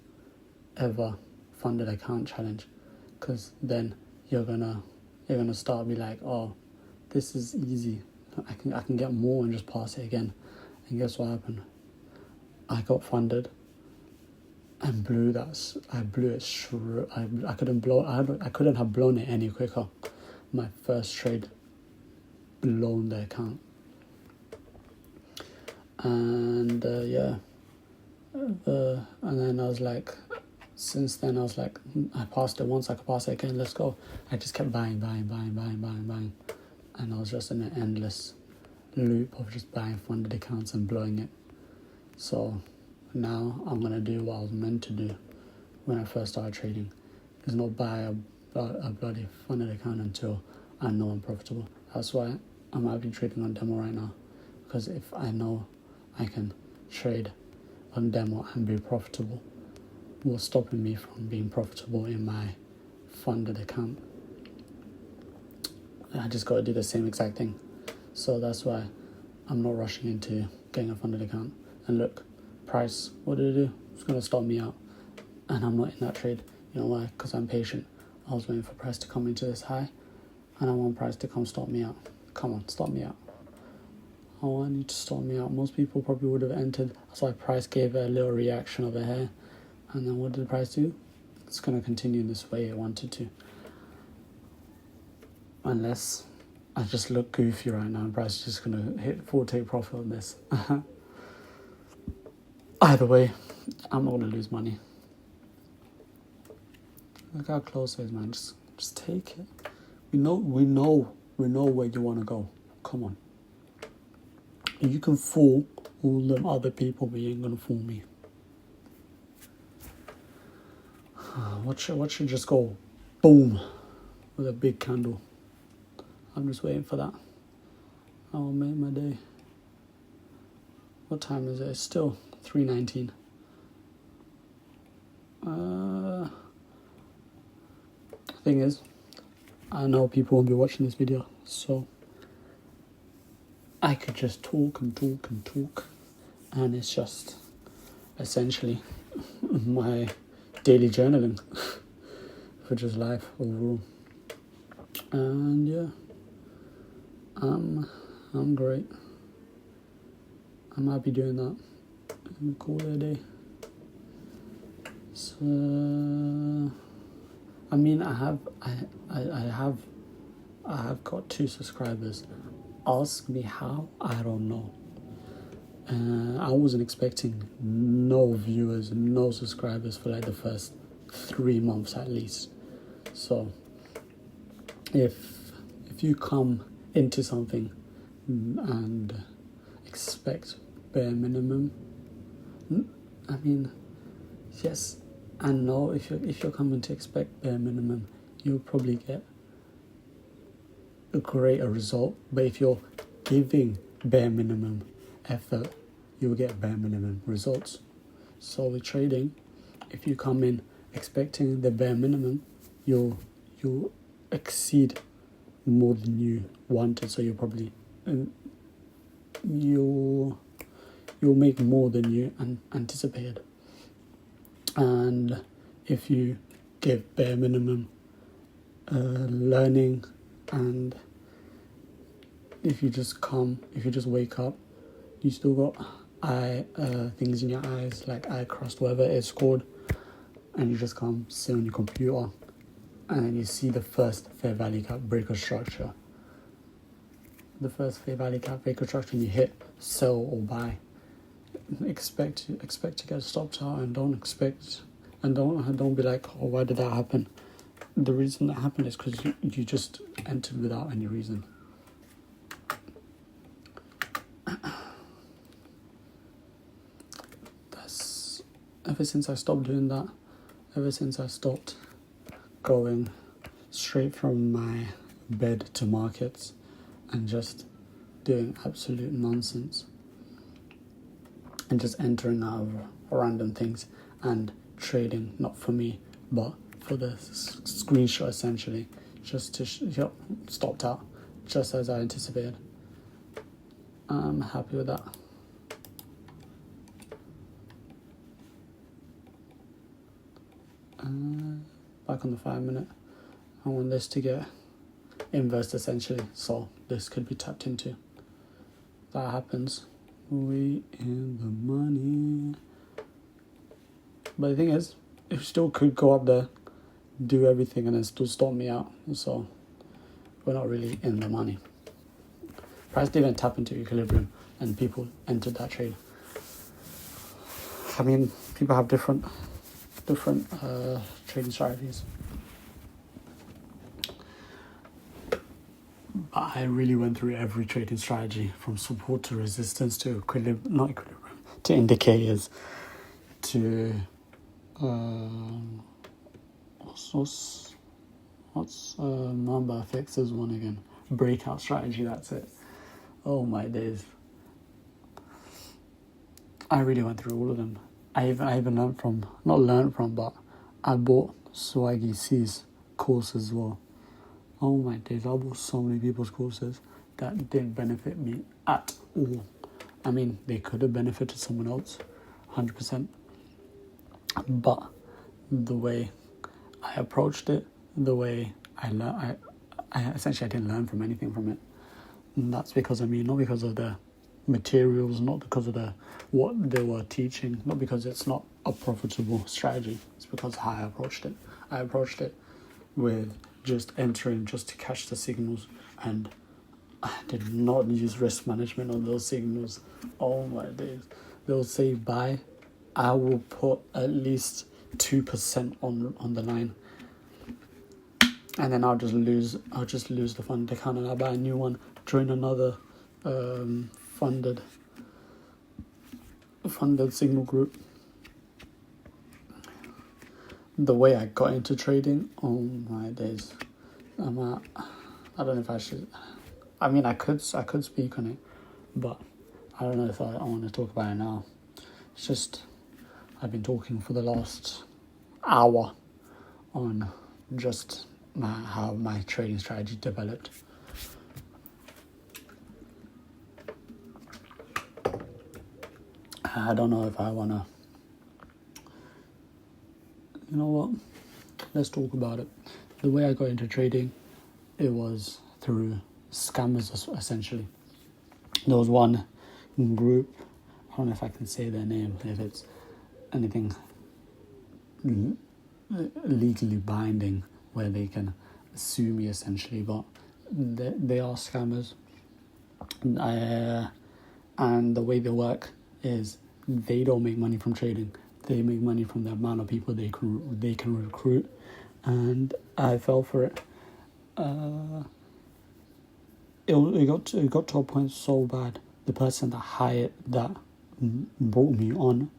ever funded account challenge, because then you're gonna start be like, oh, this is easy, I can get more and just pass it again. And guess what happened? I got funded and blew that. I blew it. I couldn't have blown it any quicker. My first trade, blown the account. And and then I was like, since then I was like, I passed it once, I could pass it again, let's go. I just kept buying, and I was just in an endless loop of just buying funded accounts and blowing it. So now I'm gonna do what I was meant to do when I first started trading, is not buy a bloody funded account until I know I'm profitable. That's why I'm actually trading on demo right now, because if I know I can trade on demo and be profitable. What's stopping me from being profitable in my funded account? I just got to do the same exact thing. So that's why I'm not rushing into getting a funded account. And look, price, what did it do? It's going to stop me out. And I'm not in that trade. You know why? Because I'm patient. I was waiting for price to come into this high, and I want price to come stop me out. Come on, stop me out. I want you to stop me out. Most people probably would have entered. That's why price gave a little reaction over here. And then what did the price do? It's going to continue in this way it wanted to. Unless I just look goofy right now and price is just going to hit full take profit on this. Either way, I'm not going to lose money. Look how close it is, man. Just take it. We know where you want to go. Come on. You can fool all them other people, but you ain't gonna fool me. What should just go boom with a big candle? I'm just waiting for that. I will make my day. What time is it? It's still 3:19. Thing is, I know people won't be watching this video, so I could just talk, and it's just essentially my daily journaling for just life overall. And yeah, I'm great. I'm happy doing that. And call it a day. So I mean, I have got 2 subscribers. Ask me how, I don't know. I wasn't expecting no viewers, no subscribers for like the first 3 months at least. So if you come into something and expect bare minimum, I mean, yes and no. If you're coming to expect bare minimum, you'll probably get a greater result. But if you're giving bare minimum effort, you'll get bare minimum results. So with trading, if you come in expecting the bare minimum, you'll exceed more than you wanted. So you'll probably you'll make more than you anticipated. And if you give bare minimum learning, and if you just wake up, you still got things in your eyes, like eye crust, whatever it's called, and you just come sit on your computer, and then you see the first fair value cap breaker structure. The first fair value cap breaker structure, and you hit sell or buy. Expect to get stopped out, and don't be like, oh, why did that happen? The reason that happened is because you just entered without any reason. That's ever since I stopped doing that. Ever since I stopped going straight from my bed to markets and just doing absolute nonsense and just entering out of random things and trading, not for me, but for the screenshot essentially, just to stopped out, just as I anticipated. I'm happy with that. Back on the 5 minute, I want this to get inversed essentially, so this could be tapped into. That happens, we in the money. But the thing is, it still could go up there, do everything, and then still stop me out. So we're not really in the money. Price didn't tap into equilibrium, and people entered that trade. I mean, people have different trading strategies. But I really went through every trading strategy, from support to resistance to to indicators to what's number fixes one again? Breakout strategy. That's it. Oh my days. I really went through all of them. I even not learned from, but I bought Swaggy C's course as well. Oh my days, I bought so many people's courses that didn't benefit me at all. I mean, they could have benefited someone else, 100%. But the way I approached it, the way I learned, I essentially I didn't learn from anything from it. And that's because, not because of the materials, not because of what they were teaching, not because it's not a profitable strategy. It's because of how I approached it. I approached it with just entering just to catch the signals, and I did not use risk management on those signals. Oh my days. They'll say buy, I will put at least 2% on the line, and then I'll just lose the funded account, and I'll buy a new one, join another funded signal group. The way I got into trading, oh my days. I don't know if I should. I could speak on it, but I don't know if I want to talk about it now. It's just I've been talking for the last hour on just how my trading strategy developed. I don't know if I want to. You know what? Let's talk about it. The way I got into trading, it was through scammers, essentially. There was one group, I don't know if I can say their name, if it's anything legally binding where they can sue me, essentially, but they are scammers. And the way they work is they don't make money from trading. They make money from the amount of people they can recruit, and I fell for it. It got to a point so bad. The person that brought me on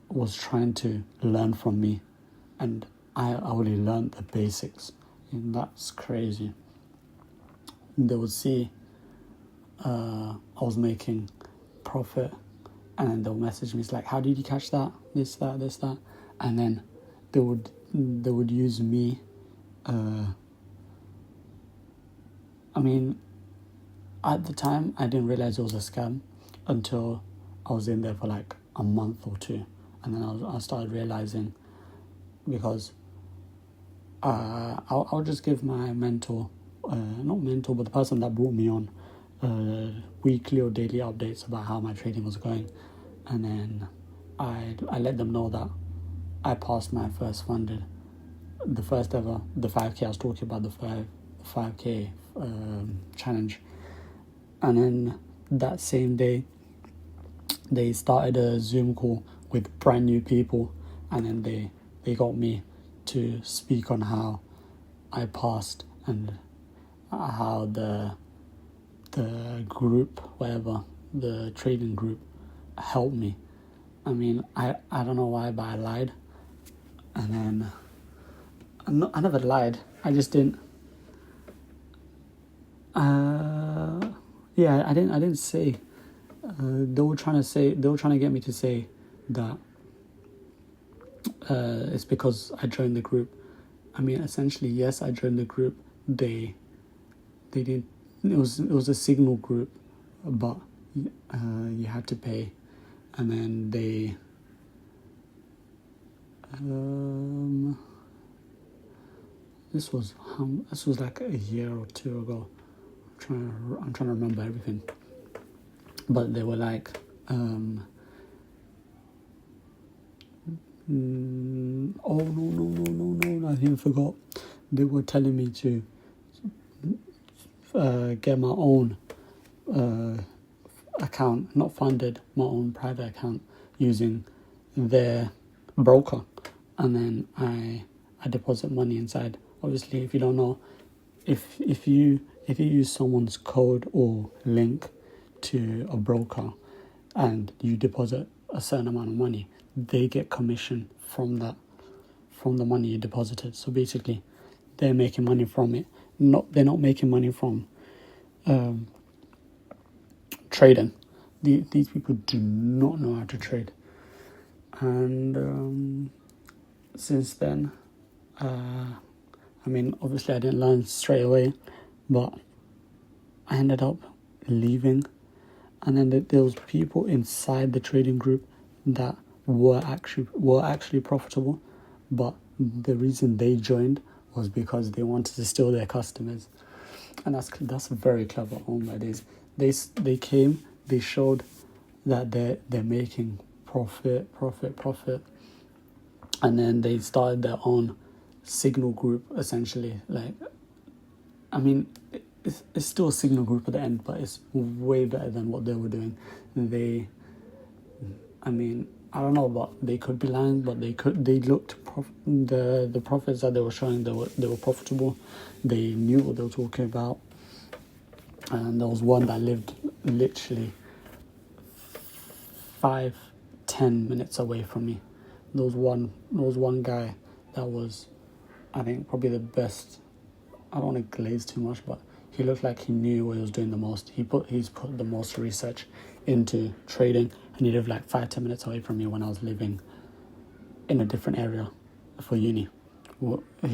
was trying to learn from me, and I only learned the basics, and that's crazy. They would see I was making profit, and then they'll message me. It's like, how did you catch that? This, that. And then they would use me. At the time, I didn't realize it was a scam until I was in there for like a month or two. And then I started realizing, because I'll just give my mentor, not mentor, but the person that brought me on, weekly or daily updates about how my trading was going. And then I let them know that I passed my first funded, the first ever, the 5K. I was talking about the 5K challenge. And then that same day, they started a Zoom call with brand new people, and then they got me to speak on how I passed and how the group, whatever, the trading group, helped me. I don't know why, but I lied. And then I never lied. I just didn't. I didn't say. They were trying to get me to say that it's because I joined the group. Essentially, yes, I joined the group. They didn't. It was a signal group, but you had to pay, and then they. This was like a year or two ago. I'm trying to remember everything. But they were like, oh no, I even forgot. They were telling me to get my own account, not funded, my own private account using their broker, and then I deposit money inside. Obviously, if you don't know, if you use someone's code or link to a broker and you deposit a certain amount of money, they get commission from the money you deposited. So basically, they're making money from it. They're not making money from trading. These people do not know how to trade. And since then, obviously I didn't learn straight away, but I ended up leaving. And then there was people inside the trading group that were actually profitable, but the reason they joined was because they wanted to steal their customers. And that's very clever. Oh my days! They came, they showed that they're making profit, and then they started their own signal group essentially. It's still a signal group at the end, but it's way better than what they were doing. I don't know, but they could be lying, but they looked the profits that they were showing, they were profitable. They knew what they were talking about. And there was one that lived literally 5-10 minutes away from me. There was one guy that was, I think, probably the best. I don't want to glaze too much, but he looked like he knew what he was doing the most. He's put the most research into trading, and he lived like 5-10 minutes away from me when I was living in a different area for uni. He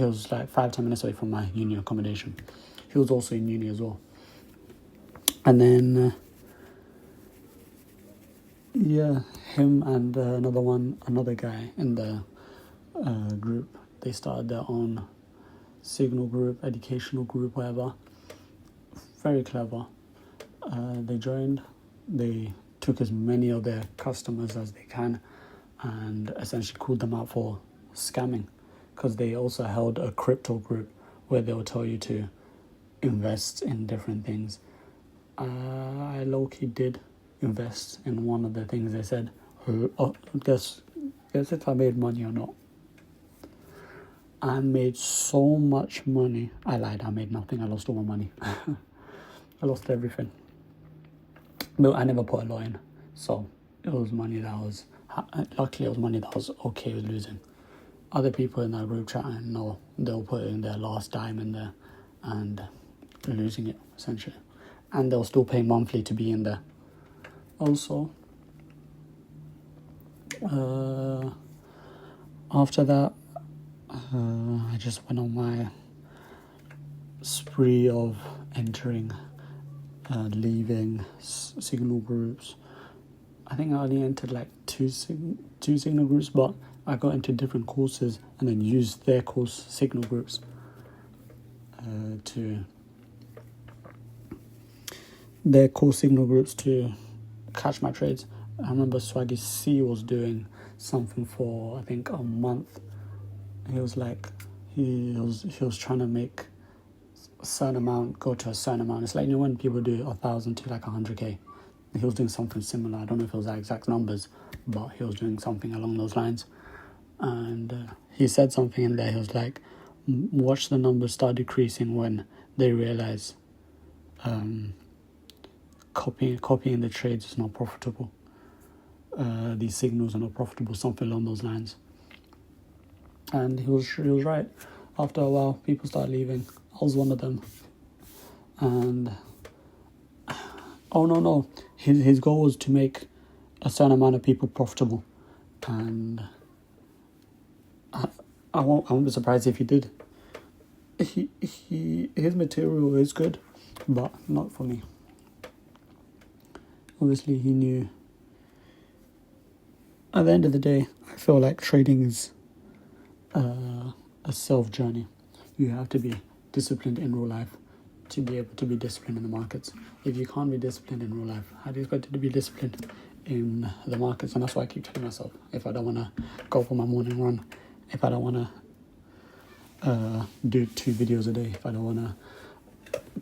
was like 5-10 minutes away from my uni accommodation. He was also in uni as well. And then him and another guy in the group, they started their own signal group, educational group, whatever. Very clever. They joined, they took as many of their customers as they can and essentially called them out for scamming, because they also held a crypto group where they will tell you to invest in different things. I low-key did invest in one of the things they said. Guess if I made money or not. I made so much money. I lied, I made nothing. I lost all my money. I lost everything. But I never put a lot in. So it was money that luckily it was money that I was okay with losing. Other people in that group chat, I know they'll put in their last dime in there and losing it, essentially. And they'll still pay monthly to be in there. Also, after that, I just went on my spree of entering, leaving signal groups. I think I only entered like two signal groups, but I got into different courses and then used their course signal groups to catch my trades. I remember Swaggy C was doing something for I think a month. He was like he was trying to make a certain amount go to a certain amount. It's like, when people do 1,000 to like 100k. He was doing something similar. I don't know if it was the exact numbers, but he was doing something along those lines. And he said something in there. He was like, watch the numbers start decreasing when they realize copying the trades is not profitable. These signals are not profitable, something along those lines. And he was right. After a while, people started leaving. I was one of them. And his goal was to make a certain amount of people profitable, and I won't be surprised if he did. His material is good, but not for me. Obviously, he knew. At the end of the day, I feel like trading is a self journey. You have to be disciplined in real life to be able to be disciplined in the markets. If you can't be disciplined in real life, how do you expect to be disciplined in the markets? And that's why I keep telling myself, if I don't want to go for my morning run, if I don't want to do 2 videos a day, if I don't want to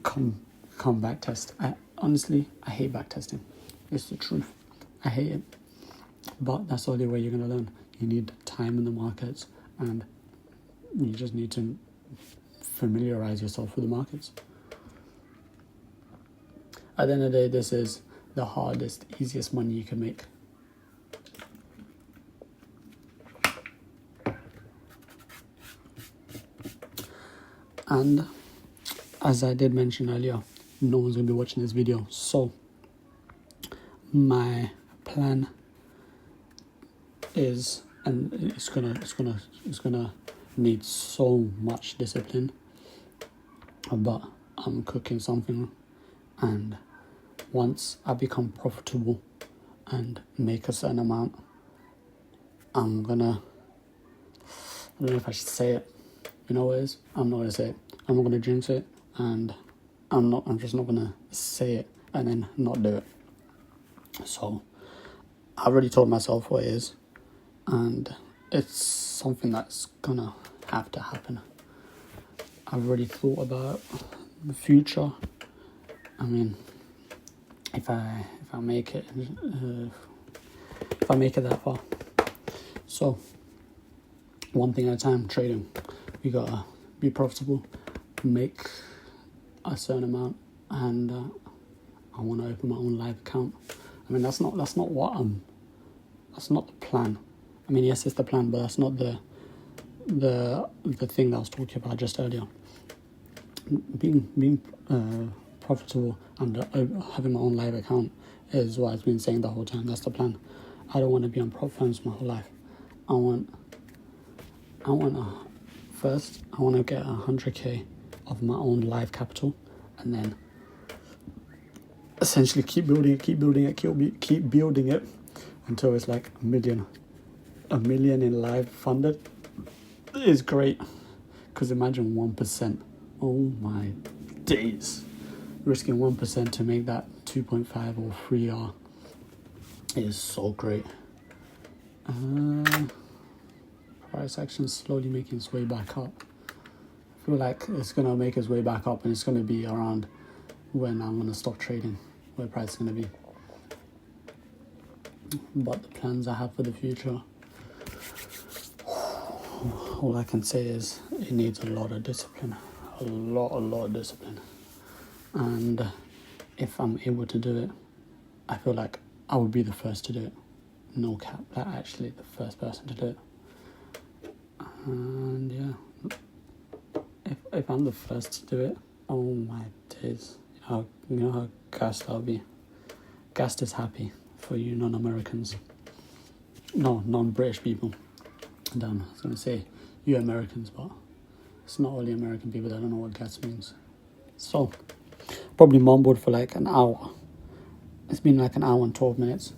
come back test. Honestly, I hate back testing. It's the truth. I hate it. But that's the only way you're going to learn. You need time in the markets, and you just need to familiarize yourself with the markets. At the end of the day, this is the hardest, easiest money you can make. And as I did mention earlier, no one's going to be watching this video. So my plan is, and it's gonna need so much discipline, but I'm cooking something, and once I become profitable and make a certain amount, I don't know if I should say it. You know what it is? I'm not gonna say it. I'm not gonna jinx it, and I'm just not gonna say it and then not do it. So I already told myself what it is, and it's something that's gonna have to happen. I've already thought about the future. I mean, if I make it that far. So one thing at a time, trading. You gotta be profitable, make a certain amount, and I want to open my own live account. I mean, that's not the plan. I mean, yes, it's the plan, but that's not the thing that I was talking about just earlier. Being profitable and having my own live account is what I've been saying the whole time. That's the plan. I don't want to be on prop firms my whole life. I want to get 100k of my own live capital, and then essentially keep building it until it's like a million in live funded. Is great, because imagine 1%. Oh my days, risking 1% to make that 2.5 or 3R is so great. Price action slowly making its way back up. I feel like it's gonna make its way back up, and it's gonna be around when I'm gonna stop trading, where price is gonna be. But the plans I have for the future, all I can say is it needs a lot of discipline, a lot of discipline. And if I'm able to do it, I feel like I would be the first to do it. No cap, like actually the first person to do it. And yeah, if I'm the first to do it, oh my days, you know how gassed I'll be. Gassed is happy for you non-Americans. No, non-British people. Damn, I was going to say you Americans, but it's not only American people that don't know what gas means. So, probably mumbled for like an hour. It's been like an hour and 12 minutes.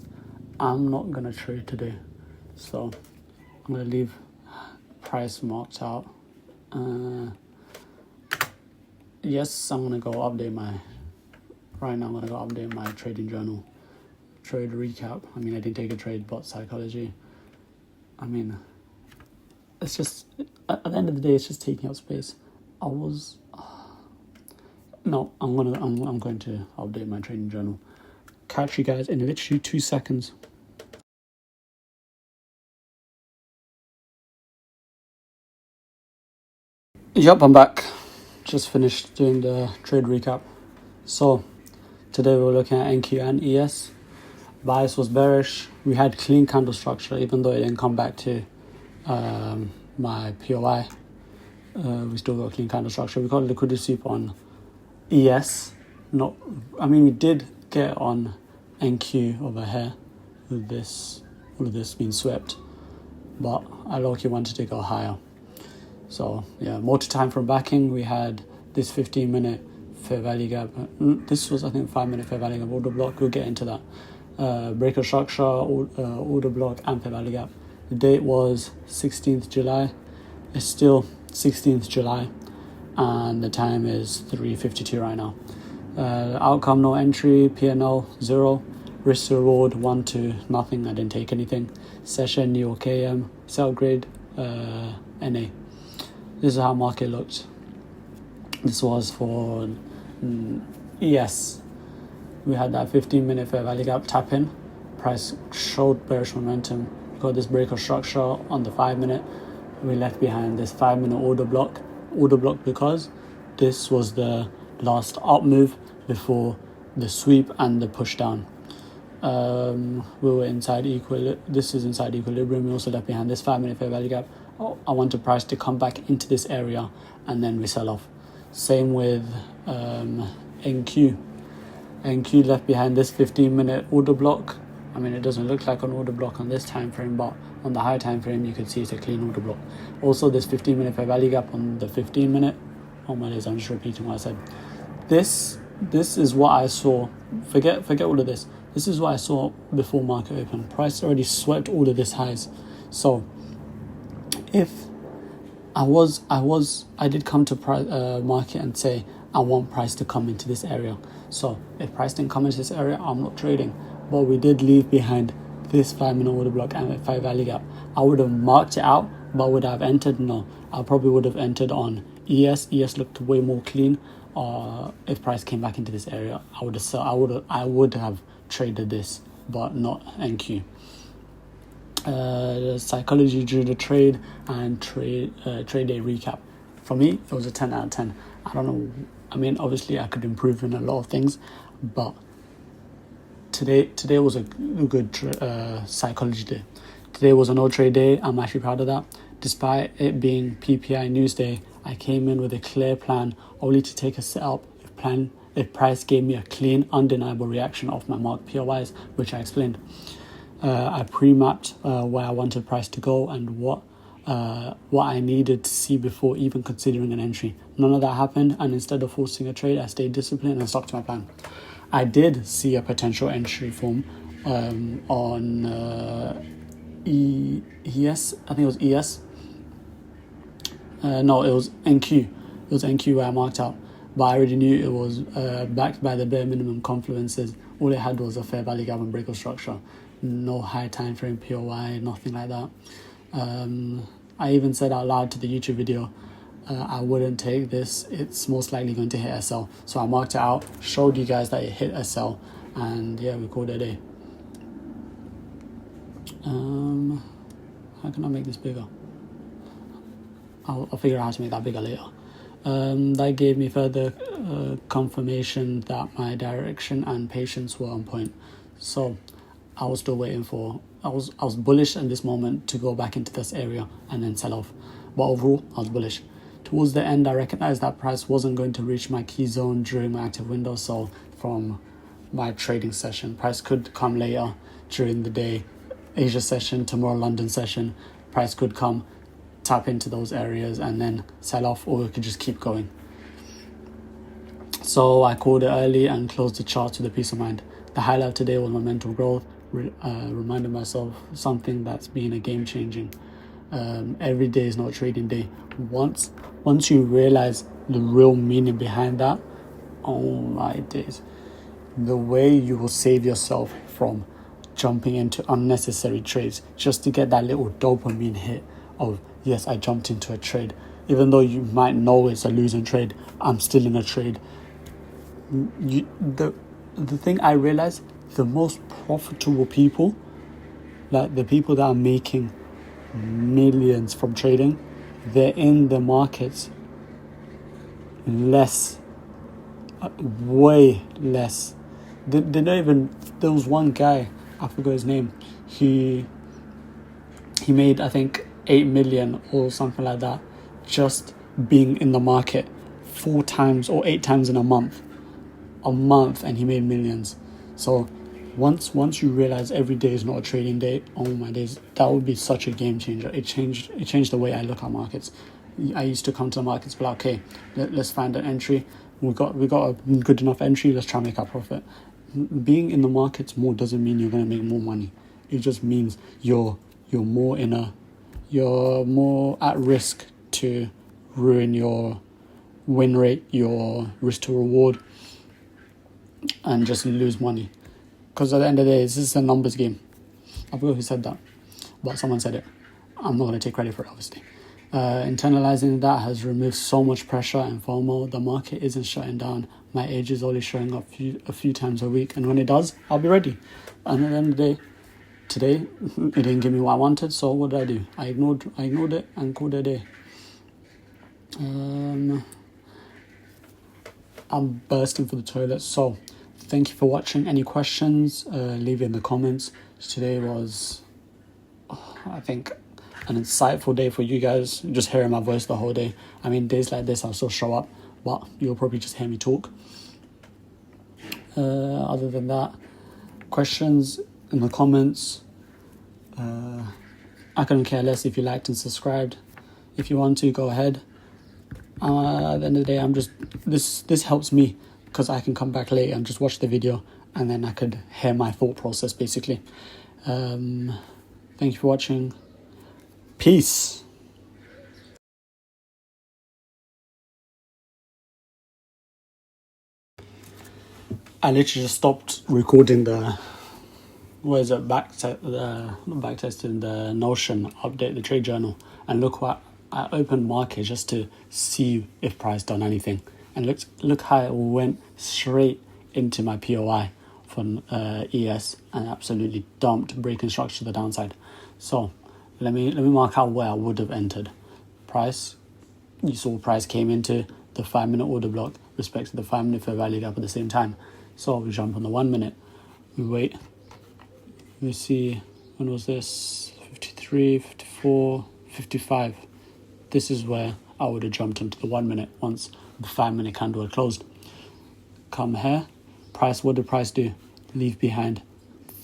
I'm not going to trade today. So, I'm going to leave price marked out. Yes, I'm going to go update my trading journal. Trade recap. I mean, I didn't take a trade, but psychology. I mean, it's just, at the end of the day, it's just taking up space. I'm going to update my trading journal. Catch you guys in literally 2 seconds. Yep, I'm back. Just finished doing the trade recap. So, today we're looking at NQ and ES. Bias was bearish. We had clean candle structure, even though it didn't come back to my POI. We still got clean candle structure. We got liquidity sweep on ES. We did get on NQ over here with all of this being swept, but I low-key wanted to go higher. So yeah, multi-time from backing. We had this 15-minute fair value gap. This was, I think, 5-minute fair value gap order block. We'll get into that. Breaker structure, order block, and fair value gap. The date was 16th July. It's still 16th July, and the time is 3:52 right now. Outcome, no entry. P&L 0. Risk to reward 1 to nothing. I didn't take anything. Session New York AM. Sell grade NA. This is how market looked. This was for ES. We had that 15-minute fair value gap tap in. Price showed bearish momentum. We got this breaker structure on the 5-minute. We left behind this 5-minute order block because this was the last up move before the sweep and the push down. We were inside this is inside equilibrium. We also left behind this 5-minute fair value gap. I wanted price to come back into this area and then we sell off. Same with NQ. NQ left behind this 15-minute order block. I mean, it doesn't look like an order block on this time frame, but on the high time frame, you can see it's a clean order block. Also, this 15-minute fair value gap on the 15-minute. Oh my days, I'm just repeating what I said. This is what I saw. Forget all of this. This is what I saw before market open. Price already swept all of this highs. So if I did come to market and say I want price to come into this area. So if price didn't come into this area, I'm not trading. But we did leave behind this 5-minute order block and a 5 value gap. I would have marked it out, but would I have entered? No. I probably would have entered on ES. ES looked way more clean. If price came back into this area, I would have traded this, but not NQ. Psychology during the trade and trade day recap. For me, it was a 10 out of 10. I don't know. I mean, obviously, I could improve in a lot of things, but today was a good psychology day. Today was a no trade day. I'm actually proud of that. Despite it being PPI news day, I came in with a clear plan, only to take a setup if price gave me a clean, undeniable reaction off my marked POIs, which I explained. I pre-mapped where I wanted price to go and what I needed to see before even considering an entry. None of that happened, and instead of forcing a trade, I stayed disciplined and stuck to my plan. I did see a potential entry form on ES. I think it was ES. No, it was NQ. It was NQ where I marked out. But I already knew it was backed by the bare minimum confluences. All it had was a fair value gap and break of structure. No high time frame POI, nothing like that. I even said out loud to the YouTube video, I wouldn't take this. It's most likely going to hit SL. So I marked it out, showed you guys that it hit SL, and yeah, we called it a day. How can I make this bigger? I'll figure out how to make that bigger later. That gave me further confirmation that my direction and patience were on point. So I was still waiting for. I was bullish at this moment to go back into this area and then sell off. But overall, I was bullish. Towards the end, I recognized that price wasn't going to reach my key zone during my active window. So from my trading session, price could come later during the day. Asia session, tomorrow London session, price could come, tap into those areas and then sell off, or it could just keep going. So I called it early and closed the chart with a peace of mind. The highlight today was my mental growth, reminded myself something that's been a game changing. Every day is not a trading day. Once you realize the real meaning behind that, oh my days, the way you will save yourself from jumping into unnecessary trades just to get that little dopamine hit of, yes, I jumped into a trade. Even though you might know it's a losing trade, I'm still in a trade. The thing I realized, the most profitable people, like the people that are making millions from trading, they're in the markets less, way less. They don't even. There was one guy, I forgot his name. He made, I think, 8 million or something like that, just being in the market 4 times or 8 times in a month, and he made millions. So once you realize every day is not a trading day, oh my days, that would be such a game changer. It changed the way I look at markets. I used to come to the markets, be like, okay, let's find an entry. We got a good enough entry. Let's try and make our profit. Being in the markets more doesn't mean you're going to make more money. It just means you're more at risk to ruin your win rate, your risk to reward, and just lose money. Because at the end of the day, this is a numbers game. I forgot who said that, but someone said it. I'm not going to take credit for it, obviously. Internalizing that has removed so much pressure and FOMO. The market isn't shutting down. My age is only showing up a few times a week, and when it does, I'll be ready. And at the end of the day, today, it didn't give me what I wanted, so what did I do? I ignored it and called it a day. I'm bursting for the toilet, so thank you for watching. Any questions, leave it in the comments. Today was, I think, an insightful day for you guys, just hearing my voice the whole day. I mean, days like this, I'll still show up, but you'll probably just hear me talk. Other than that, questions in the comments. I couldn't care less if you liked and subscribed. If you want to, go ahead. At the end of the day, I'm just this helps me because I can come back later and just watch the video, and then I could hear my thought process basically. Thank you for watching. Peace. I literally just stopped recording the backtesting the Notion update, the trade journal, and look what I opened market just to see if price done anything, and look how it went straight into my POI from ES and absolutely dumped, breaking structure to the downside. So let me mark out where I would have entered. Price, you saw price came into the 5-minute order block, respect to the 5-minute fair value gap at the same time. So we jump on the 1 minute, we wait, we see, when was this? 53, 54, 55. This is where I would have jumped into the 1 minute once the 5-minute candle had closed. Come here, price, what did price do? Leave behind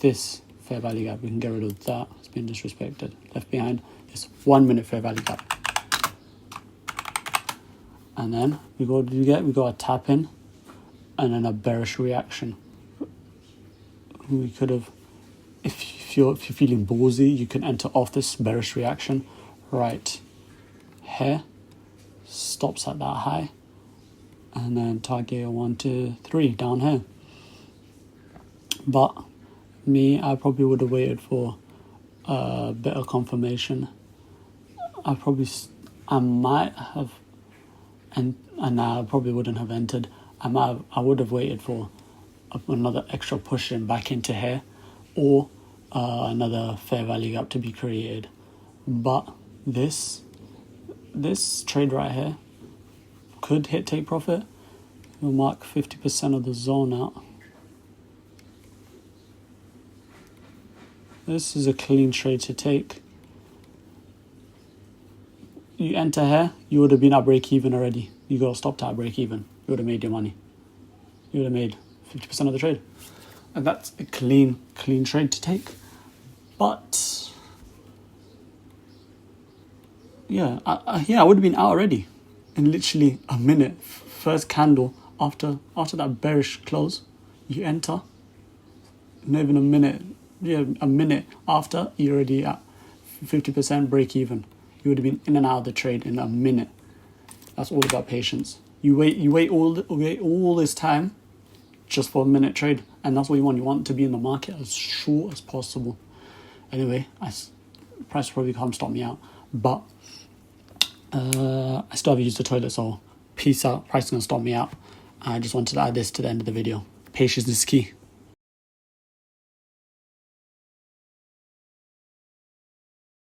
this fair value gap. We can get rid of that, it's been disrespected. Left behind this 1 minute fair value gap. And then we got a tap in and then a bearish reaction. We could have, if you're feeling ballsy, you can enter off this bearish reaction right here, stops at that high, and then target 1, 2, 3 down here. But me, I probably would have waited for a bit of confirmation. I might have, and I probably wouldn't have entered. I would have waited for another extra push in back into here, or another fair value gap to be created. But this trade right here could hit take profit. We'll mark 50% of the zone out. This is a clean trade to take. You enter here, you would have been at break even already. You got stopped at break even. You would have made your money. You would have made 50% of the trade. And that's a clean trade to take. But yeah, I would have been out already in literally a minute. First candle after that bearish close, you enter. Not even a minute. Yeah, a minute after, you're already at 50% break even. You would have been in and out of the trade in a minute. That's all about patience. You wait all this time just for a minute trade, and that's what you want. You want to be in the market as short as possible. Anyway, price probably can't stop me out, but I still have to use the toilet, so peace out. Price is gonna stop me out. I just wanted to add this to the end of the video. Patience is key.